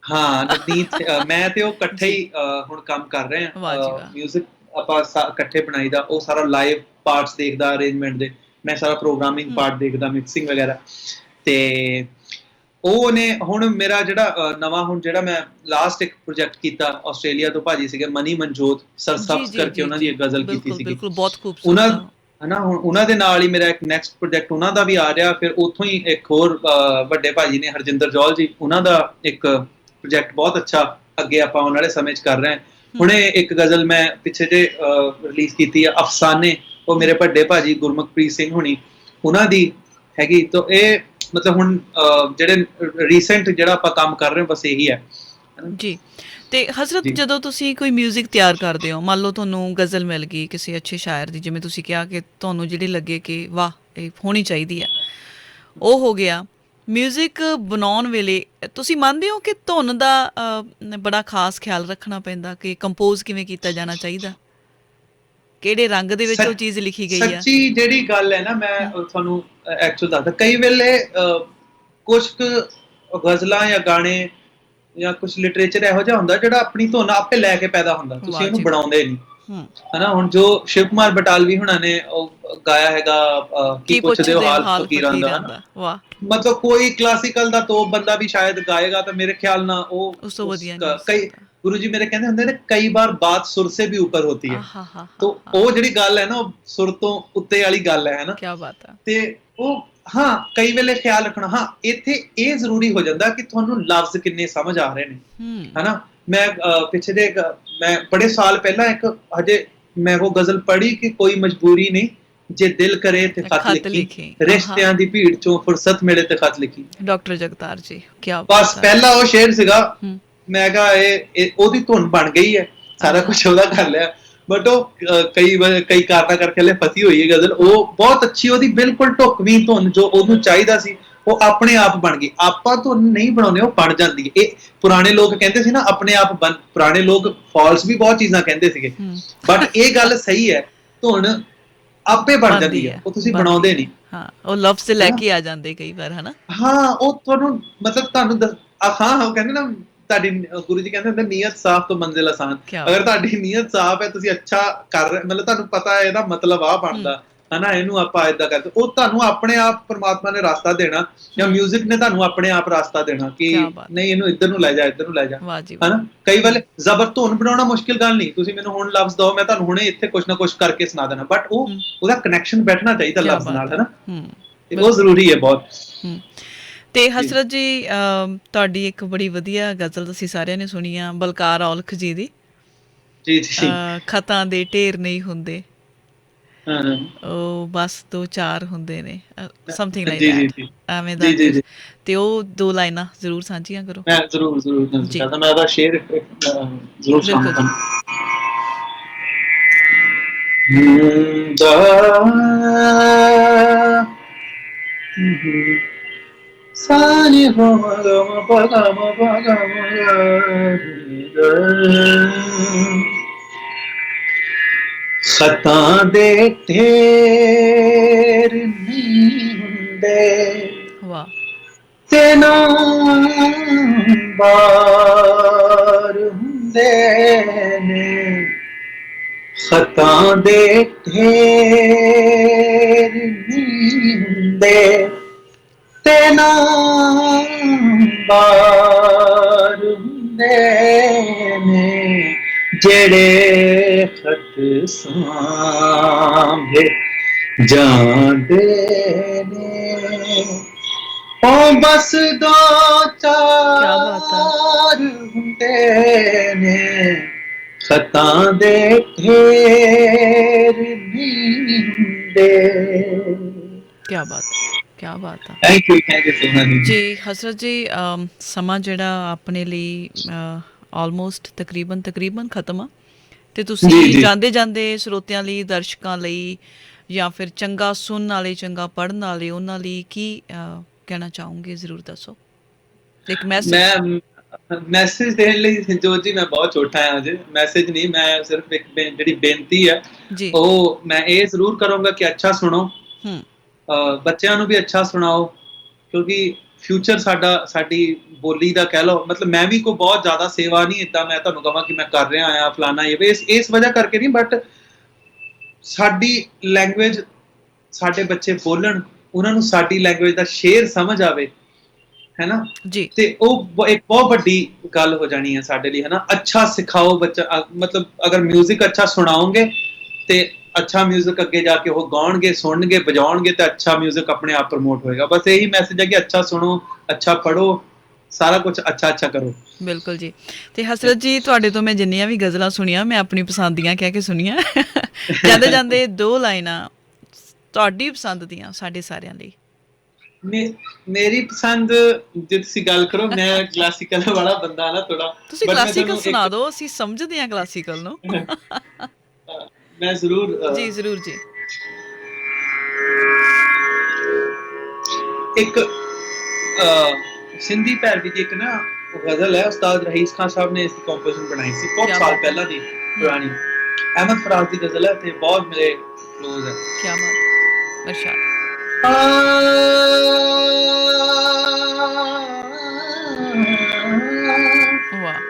ਹਾਂ, ਨਵਨੀਤ, ਮੈਂ ਤੇ ਉਹ ਇਕੱਠੇ ਜੀ, ਹੀ ਹੁਣ ਕੰਮ ਕਰ ਰਹੇ ਵਾਹ ਜੀ ਹਾਂ। ਵਾਹ। ਮਿਊਜ਼ਿਕ ਆਪਾਂ ਇਕੱਠੇ ਬਣਾਈਦਾ, ਉਹ ਸਾਰਾ ਲਾਈਵ ਪਾਰਟਸ ਦੇਖਦਾ ਅਰੇਂਜਮੈਂਟ ਦੇ, ਮੈਂ ਸਾਰਾ ਪ੍ਰੋਗਰਾਮਿੰਗ ਪਾਰਟ ਦੇਖਦਾ, ਮਿਕਸਿੰਗ ਵਗੈਰਾ। ਤੇ ਉਹਨੇ ਹੁਣ ਮੇਰਾ ਜਿਹੜਾ ਨਵਾਂ, ਹੁਣ ਜਿਹੜਾ ਮੈਂ ਲਾਸਟ ਇੱਕ ਪ੍ਰੋਜੈਕਟ ਕੀਤਾ ਆਸਟ੍ਰੇਲੀਆ ਤੋਂ, ਭਾਜੀ ਸੀਗੇ ਮਨੀ ਮਨਜੋਤ ਜੀ ਸਰਸਬਸ ਜੀ ਕਰਕੇ, ਜੀ ਉਹਨਾਂ ਦੀ ਜੀ, ਇੱਕ ਗਜ਼ਲ ਕੀਤੀ ਬਿਲਕੁਲ ਸੀਗੀ ਬਿਲਕੁਲ, ਬਹੁਤ ਉਹਨਾਂ, ਖੂਬਸੂਰਤ ਆ। ਹਨਾ। ਹੁਣ ਉਹਨਾਂ ਦੇ ਨਾਲ ਹੀ ਮੇਰਾ ਇੱਕ ਨੈਕਸਟ ਪ੍ਰੋਜੈਕਟ ਉਹਨਾਂ ਦਾ ਵੀ ਆ ਰਿਹਾ। ਫਿਰ ਉੱਥੋਂ ਹੀ ਇੱਕ ਹੋਰ ਵੱਡੇ ਭਾਜੀ ਨੇ ਹਰਜਿੰਦਰ ਜੌਲ ਜੀ, ਉਹਨਾਂ ਦਾ ਇੱਕ ਪ੍ਰੋਜੈਕਟ ਬਹੁਤ ਅੱਛਾ ਅੱਗੇ ਆਪਾਂ ਆਉਣ ਵਾਲੇ ਸਮੇਂ 'ਚ ਕਰ ਰਹੇ ਹਾਂ। ਹੁਣੇ ਇੱਕ ਗਜ਼ਲ ਮੈਂ ਪਿੱਛੇ ਜੇ ਰਿਲੀਜ਼ ਕੀਤੀ ਆ, ਅਫਸਾਨੇ, ਉਹ ਮੇਰੇ ਵੱਡੇ ਭਾਜੀ ਗੁਰਮੁਖਪ੍ਰੀਤ ਸਿੰਘ ਹੁਣੀ, ਉਹਨਾਂ ਦੀ ਹੈਗੀ। ਤਾਂ ਇਹ ਮਤਲਬ ਹੁਣ ਜਿਹੜੇ ਰੀਸੈਂਟ ਜਿਹੜਾ ਆਪਾਂ ਕੰਮ ਕਰ ਰਹੇ ਹਾਂ, ਬਸ ਇਹੀ ਹੈ ਜੀ। ਤੇ ਹਜ਼ਰਤ, ਜੀ। ਜਦੋਂ ਤੁਸੀਂ ਕੋਈ ਮਿਊਜ਼ਿਕ ਤਿਆਰ ਕਰਦੇ ਹੋ, ਮੰਨ ਲਓ ਤੁਹਾਨੂੰ ਗਜ਼ਲ ਮਿਲ ਗਈ ਕਿਸੇ ਅੱਛੇ ਸ਼ਾਇਰ ਦੀ, ਜਿਵੇਂ ਤੁਸੀਂ ਕਿਹਾ ਕਿ ਤੁਹਾਨੂੰ ਜਿਹੜੀ ਲੱਗੇ ਕਿ ਵਾਹ ਇਹ ਹੋਣੀ ਚਾਹੀਦੀ ਹੈ, ਉਹ ਹੋ ਗਿਆ। ਮਿਊਜ਼ਿਕ ਬਣਾਉਣ ਵੇਲੇ ਤੁਸੀਂ ਮੰਨਦੇ ਹੋ ਕਿ ਧੁਨ ਦਾ ਬੜਾ ਖਾਸ ਖਿਆਲ ਰੱਖਣਾ ਪੈਂਦਾ, ਕਿ ਕੰਪੋਜ਼ ਕਿਵੇਂ ਕੀਤਾ ਜਾਣਾ ਚਾਹੀਦਾ, ਕਿਹੜੇ ਰੰਗ ਦੇ ਵਿੱਚ ਉਹ ਚੀਜ਼ ਲਿਖੀ ਗਈ ਆ? ਸੱਚੀ ਜਿਹੜੀ ਗੱਲ ਹੈ ਨਾ, ਮੈਂ ਤੁਹਾਨੂੰ ਐਕਚੁਅਲ ਦੱਸਦਾ, ਕਈ ਵੇਲੇ ਕੁਝ ਕੁ ਗਜ਼ਲਾਂ ਜਾਂ ਗਾਣੇ ਜਾਂ ਕੁਝ ਲਿਟਰੇਚਰ ਇਹੋ ਜਿਹਾ ਹੁੰਦਾ ਜਿਹੜਾ ਆਪਣੀ ਧੁਨ ਆਪੇ ਲੈ ਕੇ ਪੈਦਾ ਹੁੰਦਾ, ਤੁਸੀਂ ਵਾਹ ਉਹਨੂੰ ਜੀ ਵਾਹ। ਬਣਾਉਂਦੇ ਨਹੀਂ, ਹੂੰ। ਹਨਾ। ਹੁਣ ਜੋ ਸ਼ਿਵ ਕੁਮਾਰ ਬਟਾਲਵੀ ਹੁਣਾਂ ਨੇ ਉਹ ਗਾਇਆ ਹੈਗਾ, ਕੀ ਕੀ ਪੁੱਛਦੇ ਹੋ ਪੁੱਛਦੇ ਹੋ ਹਾਲ ਹਾਲ ਫਕੀਰਾਂ ਦਾ, ਫਕੀਰਾਂ ਹਨਾ। ਦਾ? ਵਾਹ। ਮਤਲਬ ਕੋਈ ਕਲਾਸੀਕਲ ਦਾ ਤੋਪ ਬੰਦਾ ਵੀ ਸ਼ਾਇਦ ਗਾਏਗਾ ਤਾਂ ਮੇਰੇ ਖਿਆਲ ਨਾਲ ਉਹ ਉਸ ਤੋਂ ਵਧੀਆ ਨਹੀਂ ਹੋ ਕਈ ਸਕਦਾ। ਗੁਰੂ ਜੀ ਮੇਰੇ ਕਹਿੰਦੇ ਹੁੰਦੇ ਨੇ, ਕਈ ਬਾਰ ਬਾਤ ਸੁਰ ਸੇ ਵੀ ਉੱਪਰ ਹੋਤੀ ਹੈ। ਆਹਾ ਹਾ ਹਾ ਤੋ ਹਾ, ਉਹ ਜਿਹੜੀ ਗੱਲ ਹੈ ਨਾ, ਉਹ ਸੁਰ ਤੋਂ ਉੱਤੇ ਵਾਲੀ ਗੱਲ ਹੈ, ਹਨਾ। ਕੀ ਬਾਤ ਆ। ਤੇ ਉਹ, ਹਾਂ, ਕਈ ਵੇਲੇ ਖਿਆਲ ਰੱਖਣਾ। ਹਾਂ, ਇੱਥੇ ਇਹ ਜ਼ਰੂਰੀ ਹੋ ਜਾਂਦਾ ਕਿ ਤੁਹਾਨੂੰ ਲਫ਼ਜ਼ ਕਿੰਨੇ ਸਮਝ ਆ ਰਹੇ ਨੇ, ਹੂੰ। ਹਨਾ। ਮੈਂ ਪਿੱਛੇ ਜੇ ਮੈਂ ਬੜੇ ਸਾਲ ਪਹਿਲਾਂ ਇੱਕ ਹਜੇ ਮੈਂ ਉਹ ਗਜ਼ਲ ਪੜ੍ਹੀ ਕਿ ਕੋਈ ਮਜਬੂਰੀ ਨਹੀਂ, ਜੇ ਦਿਲ ਕਰੇ ਤੇ ਖਤ ਖਤ ਲਿਖੀ, ਲਿਖੀ, ਰਿਸ਼ਤਿਆਂ ਦੀ ਭੀੜ ਚੋਂ ਫੁਰਸਤ ਮਿਲੇ ਤੇ ਖਤ ਲਿਖੀ। ਡਾਕਟਰ ਜਗਤਾਰ ਜੀ, ਕੀ ਬਸ ਬਾਤ ਆ। ਪਹਿਲਾ ਉਹ ਸ਼ੇਰ ਸੀਗਾ, ਹੂੰ। ਮੈਂ ਕਿਹਾ ਇਹ ਉਹਦੀ ਧੁਨ ਬਣ ਗਈ ਹੈ, ਸਾਰਾ ਆਹਾ। ਕੁਝ ਉਹਦਾ ਕਰ ਲਿਆ। ਬਟ ਉਹ ਕਈ ਕਾਰਨਾਂ ਕਰਕੇ ਹਲੇ ਫਤੀ ਹੋਈ ਹੈ ਗਜ਼ਲ। ਉਹ ਬਹੁਤ ਅੱਛੀ, ਉਹਦੀ ਬਿਲਕੁਲ ਢੁਕਵੀਂ ਧੁਨ ਜੋ ਉਹਨੂੰ ਚਾਹੀਦਾ ਸੀ, ਉਹ ਆਪਣੇ ਆਪ ਬਣ ਗਈ। ਆਪਾਂ ਧੁਨ ਨਹੀਂ ਬਣਾਉਂਦੇ, ਉਹ ਬਣ ਜਾਂਦੀ ਹੈ। ਇਹ ਪੁਰਾਣੇ ਲੋਕ ਕਹਿੰਦੇ ਸੀ ਨਾ, ਆਪਣੇ ਆਪ ਪੁਰਾਣੇ ਲੋਕ ਫਾਲਸ ਵੀ ਬਹੁਤ ਚੀਜ਼ਾਂ ਕਹਿੰਦੇ ਸੀਗੇ, ਬਟ ਇਹ ਗੱਲ ਸਹੀ ਹੈ, ਧੁਨ ਆਪੇ ਬਣ ਜਾਂਦੀ ਹੈ, ਉਹ ਤੁਸੀਂ ਬਣਾਉਂਦੇ ਨਹੀਂ। ਹਾਂ, ਉਹ ਲਫ਼ਜ਼ ਲੈ ਕੇ ਆ ਜਾਂਦੇ ਕਈ ਵਾਰ, ਹਨਾ। ਹਾਂ, ਉਹ ਤੁਹਾਨੂੰ ਮਤਲਬ ਤੁਹਾਨੂੰ ਹਾਂ, ਉਹ ਕਹਿੰਦੇ ਨਾ, ਤੁਹਾਡੀ ਗੁਰੂ ਜੀ ਕਹਿੰਦੇ ਹੁੰਦੇ, ਨੀਅਤ ਸਾਫ਼ ਤੋਂ ਮੰਜ਼ਿਲ ਆਸਾਨ। ਅਗਰ ਤੁਹਾਡੀ ਨੀਅਤ ਸਾਫ਼ ਹੈ, ਤੁਸੀਂ ਅੱਛਾ ਕਰ ਰਹੇ, ਮਤਲਬ ਤੁਹਾਨੂੰ ਪਤਾ ਹੈ ਇਹਦਾ ਮਤਲਬ ਆ ਬਣਦਾ, ਹਨਾ, ਇਹਨੂੰ ਆਪਾਂ ਏਦਾਂ ਕਰਦੇ, ਉਹ ਤੁਹਾਨੂੰ ਆਪਣੇ ਆਪ ਪਰਮਾਤਮਾ ਨੇ ਰਸਤਾ ਦੇਣਾ, ਜਾਂ ਮਿਊਜ਼ਿਕ ਨੇ ਤੁਹਾਨੂੰ ਆਪਣੇ ਆਪ ਰਸਤਾ ਦੇਣਾ ਕਿ ਨਹੀਂ, ਇਹਨੂੰ ਇੱਧਰ ਨੂੰ ਲੈ ਜਾ, ਇੱਧਰ ਨੂੰ ਲੈ ਜਾ, ਹਨਾ। ਕਈ ਵੇਲੇ ਜ਼ਬਰ ਧੁਨ ਬਣਾਉਣਾ ਮੁਸ਼ਕਿਲ ਗੱਲ ਨਹੀਂ, ਤੁਸੀਂ ਮੈਨੂੰ ਹੁਣ ਲਫ਼ਜ਼ ਦਿਓ, ਮੈਂ ਤੁਹਾਨੂੰ ਹੁਣੇ ਇੱਥੇ ਕੁਛ ਨਾ ਕੁਛ ਕਰਕੇ ਸੁਣਾ ਦੇਣਾ, ਬਟ ਉਹਦਾ ਕਨੈਕਸ਼ਨ ਬੈਠਣਾ ਚਾਹੀਦਾ ਲਫ਼ਜ਼ ਨਾਲ, ਹਨਾ। ਤੇ ਉਹ ਜ਼ਰੂਰੀ ਹੈ ਬਹੁਤ। ਤੇ ਹਸਰਤ ਜੀ, ਤੁਹਾਡੀ ਇੱਕ ਬੜੀ ਵਧੀਆ ਗਜ਼ਲ ਅਸੀਂ ਸਾਰਿਆਂ ਨੇ ਸੁਣੀ ਆ, ਬਲਕਾਰ ਔਲਖ ਜੀ ਦੀ, ਜੀ ਜੀ, ਖਤਾਂ ਦੇ ਢੇਰ ਨਹੀਂ ਹੁੰਦੇ, ਉਹ ਬਸ 2-4 ਹੁੰਦੇ ਨੇ, ਸਮਥਿੰਗ ਲਾਈਕ ਦੈਟ, ਐਵੇਂ ਦਾ ਕੁਝ। ਤੇ ਉਹ 2 ਲਾਈਨਾਂ ਜ਼ਰੂਰ ਸਾਂਝੀਆਂ ਕਰੋ। ਮੈਂ ਜ਼ਰੂਰ ਜੀ, ਮੈਂ ਉਹਦਾ ਸ਼ੇਰ ਜ਼ਰੂਰ ਬਿਲਕੁਲ ਜੀ। ਸਾਨੀ ਗਮ ਪਗਮ ਖਤਾਂ ਦੇ ਢੇਰ ਨਹੀਂ ਹੁੰਦੇ, ਵਾਹ। ਤੇ ਨਾ ਬਾਰ ਹੁੰਦੇ ਨੇ, ਖਤਾਂ ਦੇ ਢੇਰ ਨਹੀਂ ਹੁੰਦੇ ਤੇ ਨਾ ਬਾਰ ਹੁੰਦੇ ਨੇ ਜਿਹੜੇ ਖਤ ਸਾਂਭੇ ਜਾਂਦੇ ਨੇ ਉਹ ਬਸ ਦੋ ਕਿਆ ਬਾਤ ਆ। ਚਾਰ ਹੁੰਦੇ ਨੇ ਖਤਾਂ ਦੇ ਢੇਰ ਨਹੀਂ ਹੁੰਦੇ। ਕਿਆ ਬਾਤ, ਕਿਆ ਬਾਤ ਆ। ਥੈਂਕ ਯੂ ਸੋ ਮਚ ਜੀ ਹਸਰਤ ਜੀ, ਸਮਾਂ ਜਿਹੜਾ ਆਪਣੇ ਲਈ ਆਲਮੋਸਟ ਤਕਰੀਬਨ ਖਤਮ ਆ, ਤੇ ਤੁਸੀਂ ਜਾਂਦੇ ਜਾਂਦੇ ਸਰੋਤਿਆਂ ਲਈ, ਦਰਸ਼ਕਾਂ ਲਈ, ਜਾਂ ਫਿਰ ਚੰਗਾ ਸੁਣਨ ਵਾਲੇ, ਚੰਗਾ ਪੜ੍ਹਨ ਵਾਲੇ, ਉਹਨਾਂ ਲਈ ਕੀ ਕਹਿਣਾ ਚਾਹੋਗੇ? ਜ਼ਰੂਰ ਦੱਸੋ ਇੱਕ ਮੈਸੇਜ। ਮੈਂ ਮੈਸੇਜ ਦੇਣ ਲਈ ਜੋਤ ਜੀ ਮੈਂ ਬਹੁਤ ਛੋਟਾ ਹਾਂ ਅਜੇ, ਮੈਸੇਜ ਨਹੀਂ, ਮੈਂ ਸਿਰਫ ਇੱਕ ਜਿਹੜੀ ਬੇਨਤੀ ਹੈ ਉਹ ਮੈਂ ਇਹ ਜ਼ਰੂਰ ਕਰੂੰਗਾ ਕਿ ਅੱਛਾ ਸੁਣੋ, ਬੱਚਿਆਂ ਨੂੰ ਵੀ ਅੱਛਾ ਸੁਣਾਓ, ਕਿਉਂਕਿ ਫਿਊਚਰ ਸਾਡੀ ਬੋਲੀ ਦਾ ਕਹਿ ਲਓ, ਮਤਲਬ ਮੈਂ ਵੀ ਕੋਈ ਬਹੁਤ ਜ਼ਿਆਦਾ ਸੇਵਾ ਨਹੀਂ ਇੱਦਾਂ ਮੈਂ ਤੁਹਾਨੂੰ ਕਹਾਂ ਕਿ ਮੈਂ ਕਰ ਰਿਹਾ ਆ ਫਲਾਣਾ, ਇਸ ਵਜ੍ਹਾ ਕਰਕੇ ਨਹੀਂ, ਬਟ ਸਾਡੀ ਲੈਂਗੁਏਜ ਸਾਡੇ ਬੱਚੇ ਬੋਲਣ, ਉਹਨਾਂ ਨੂੰ ਸਾਡੀ ਲੈਂਗੁਏਜ ਦਾ ਸ਼ੇਰ ਸਮਝ ਆਵੇ, ਹੈ ਨਾ ਜੀ, ਤੇ ਉਹ ਇੱਕ ਬਹੁਤ ਵੱਡੀ ਗੱਲ ਹੋ ਜਾਣੀ ਹੈ ਸਾਡੇ ਲਈ, ਹੈ ਨਾ। ਅੱਛਾ ਸਿਖਾਓ ਬੱਚਾ, ਮਤਲਬ ਅਗਰ ਮਿਊਜ਼ਿਕ ਅੱਛਾ ਸੁਣਾਓਗੇ ਤੇ ਅੱਛਾ ਮਿਊਜ਼ਿਕ ਅੱਗੇ ਜਾ ਕੇ ਉਹ ਗਾਉਣਗੇ, ਸੁਣਨਗੇ, ਵਜਾਉਣਗੇ, ਤੇ ਅੱਛਾ ਮਿਊਜ਼ਿਕ ਆਪਣੇ ਆਪ ਪ੍ਰਮੋਟ ਹੋਏਗਾ। ਬਸ ਇਹੀ ਮੈਸੇਜ ਹੈ ਕਿ ਅੱਛਾ ਸੁਣੋ, ਅੱਛਾ ਪੜ੍ਹੋ, ਸਾਰਾ ਕੁਝ ਅੱਛਾ ਕਰੋ। ਬਿਲਕੁਲ ਜੀ। ਤੇ ਹਸਰਤ ਜੀ, ਤੁਹਾਡੇ ਤੋਂ ਮੈਂ ਜਿੰਨੀਆਂ ਵੀ ਗਜ਼ਲਾਂ ਸੁਣੀਆਂ, ਮੈਂ ਆਪਣੀ ਪਸੰਦ ਦੀਆਂ ਕਹਿ ਕੇ ਸੁਣੀਆਂ। ਜਾਂਦੇ ਜਾਂਦੇ 2 ਲਾਈਨਾਂ ਤੁਹਾਡੀ ਪਸੰਦ ਦੀਆਂ ਸਾਡੇ ਸਾਰਿਆਂ ਲਈ। ਮੇਰੀ ਪਸੰਦ ਜੇ ਤੁਸੀਂ ਗੱਲ ਕਰੋ, ਮੈਂ ਕਲਾਸੀਕਲ ਵਾਲਾ ਬੰਦਾ ਨਾ ਥੋੜਾ, ਤੁਸੀਂ ਕਲਾਸੀਕਲ ਸੁਣਾ ਦਿਓ, ਅਸੀਂ ਸਮਝਦੇ ਹਾਂ ਕਲਾਸੀਕਲ ਨੂੰ। ਮੈਂ ਜ਼ਰੂਰ ਜੀ ਜ਼ਰੂਰ ਜੀ। ਇੱਕ ਸਿੰਧੀ ਭੈਰਵੀ ਦੀ ਇੱਕ ਨਾ ਗਜ਼ਲ ਹੈ, ਉਸਤਾਦ ਰਈਸ ਖਾਨ ਸਾਹਿਬ ਨੇ ਇਸ ਦੀ ਕੰਪੋਜੀਸ਼ਨ ਬਣਾਈ ਸੀ ਬਹੁਤ ਸਾਲ ਪਹਿਲਾਂ ਦੀ, ਪੁਰਾਣੀ, ਅਹਿਮਦ ਫਰਾਜ਼ ਦੀ ਗਜ਼ਲ ਹੈ ਤੇ ਬਹੁਤ ਮੇਰੇ ਕਲੋਜ਼ ਹੈ। ਕੀ ਬਾਤ, ਇਰਸ਼ਾਦ।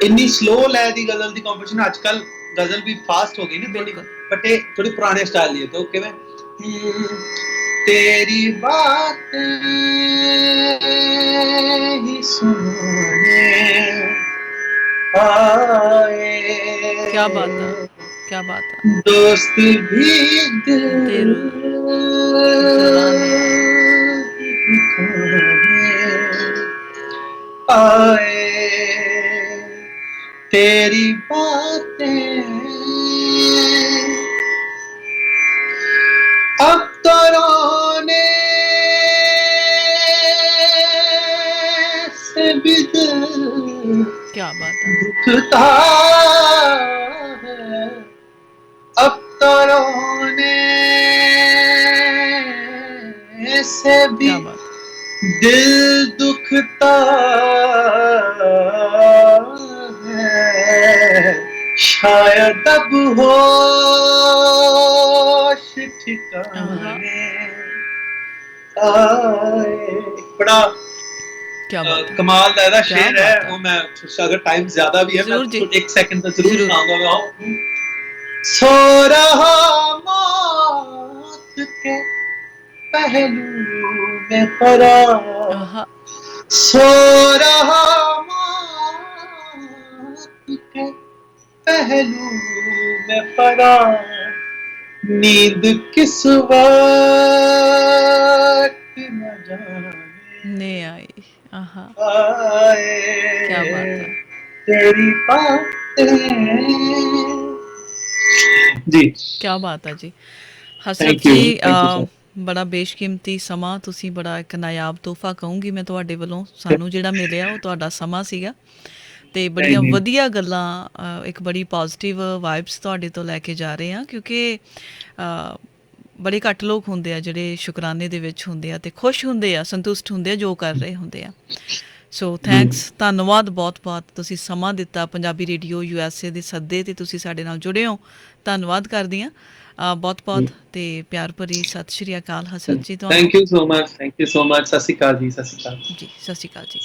ਇੰਨੀ ਸਲੋ ਲੈ ਦੀ ਗਜ਼ਲ ਦੀ ਕੰਪੋਜੀਸ਼ਨ, ਅੱਜ ਕੱਲ ਗਜ਼ਲ ਵੀ ਫਾਸਟ ਹੋ ਗਈ ਨਾ ਥੋੜੀ, ਬਟ ਇਹ ਥੋੜੀ ਪੁਰਾਣੇ ਸਟਾਈਲ ਦੀ ਹੈ। तो ਕਿਵੇਂ तेरी बातें ही सुनाने आए, क्या बात है, क्या बात है। दोस्त भी दिल आए, तेरी बातें अब तो रोने से भी दिल क्या बात है, दुखता है, अब तो रोने से भी दिल दुखता है, शायद अब होश ठिकाने आए। बड़ा कमाल का शेर है वो, मैं अगर टाइम ज्यादा भी है मैं एक सेकंड तो जरूर सुनाऊंगा। सो रहा मौत के पहलू में पड़ा, सो रहा मौत के पहलू में पड़ा, नींद किस वक्त न जाने आई, आए, क्या बात है, तेरी बातें। जी क्या बात है जी। ਹਸਰਤ ਜੀ, ਬੜਾ ਬੇਸ਼ਕੀਮਤੀ ਸਮਾਂ, ਤੁਸੀਂ ਬੜਾ ਇੱਕ ਨਾਯਾਬ ਤੋਹਫਾ ਕਹੂੰਗੀ ਮੈਂ ਤੁਹਾਡੇ ਵੱਲੋਂ ਸਾਨੂੰ ਜਿਹੜਾ ਮਿਲਿਆ, ਉਹ ਤੁਹਾਡਾ ਸਮਾਂ ਸੀਗਾ, ਤੇ ਬੜੀਆਂ ਵਧੀਆ ਗੱਲਾਂ, ਇੱਕ ਬੜੀ ਪੋਜ਼ਿਟਿਵ ਵਾਈਬਸ ਤੁਹਾਡੇ ਤੋਂ ਲੈ ਕੇ ਜਾ ਰਹੇ ਹਾਂ, ਕਿਉਂਕਿ ਬੜੇ ਘੱਟ ਲੋਕ ਹੁੰਦੇ ਆ ਜਿਹੜੇ ਸ਼ੁਕਰਾਨੇ ਦੇ ਵਿੱਚ ਹੁੰਦੇ ਆ ਤੇ ਖੁਸ਼ ਹੁੰਦੇ ਆ, ਸੰਤੁਸ਼ਟ ਹੁੰਦੇ ਆ ਜੋ ਕਰ ਰਹੇ ਹੁੰਦੇ ਆ। ਸੋ ਥੈਂਕਸ, ਧੰਨਵਾਦ ਬਹੁਤ ਬਹੁਤ, ਤੁਸੀਂ ਸਮਾਂ ਦਿੱਤਾ। ਪੰਜਾਬੀ ਰੇਡੀਓ USA ਦੇ ਸੱਦੇ ਤੇ ਤੁਸੀਂ ਸਾਡੇ ਨਾਲ ਜੁੜੇ ਹੋ, ਧੰਨਵਾਦ ਕਰਦੀ ਹਾਂ ਬਹੁਤ ਬਹੁਤ, ਤੇ ਪਿਆਰ ਭਰੀ ਸਤਿ ਸ਼੍ਰੀ ਅਕਾਲ ਹਸਰਤ ਜੀ ਤੁਹਾਨੂੰ। Thank you so much, thank you so much. ਸਤਿ ਸ਼੍ਰੀ ਅਕਾਲ ਜੀ, ਸਤਿ ਸ਼੍ਰੀ ਅਕਾਲ ਜੀ, ਸਤਿ ਸ਼੍ਰੀ ਅਕਾਲ ਜੀ।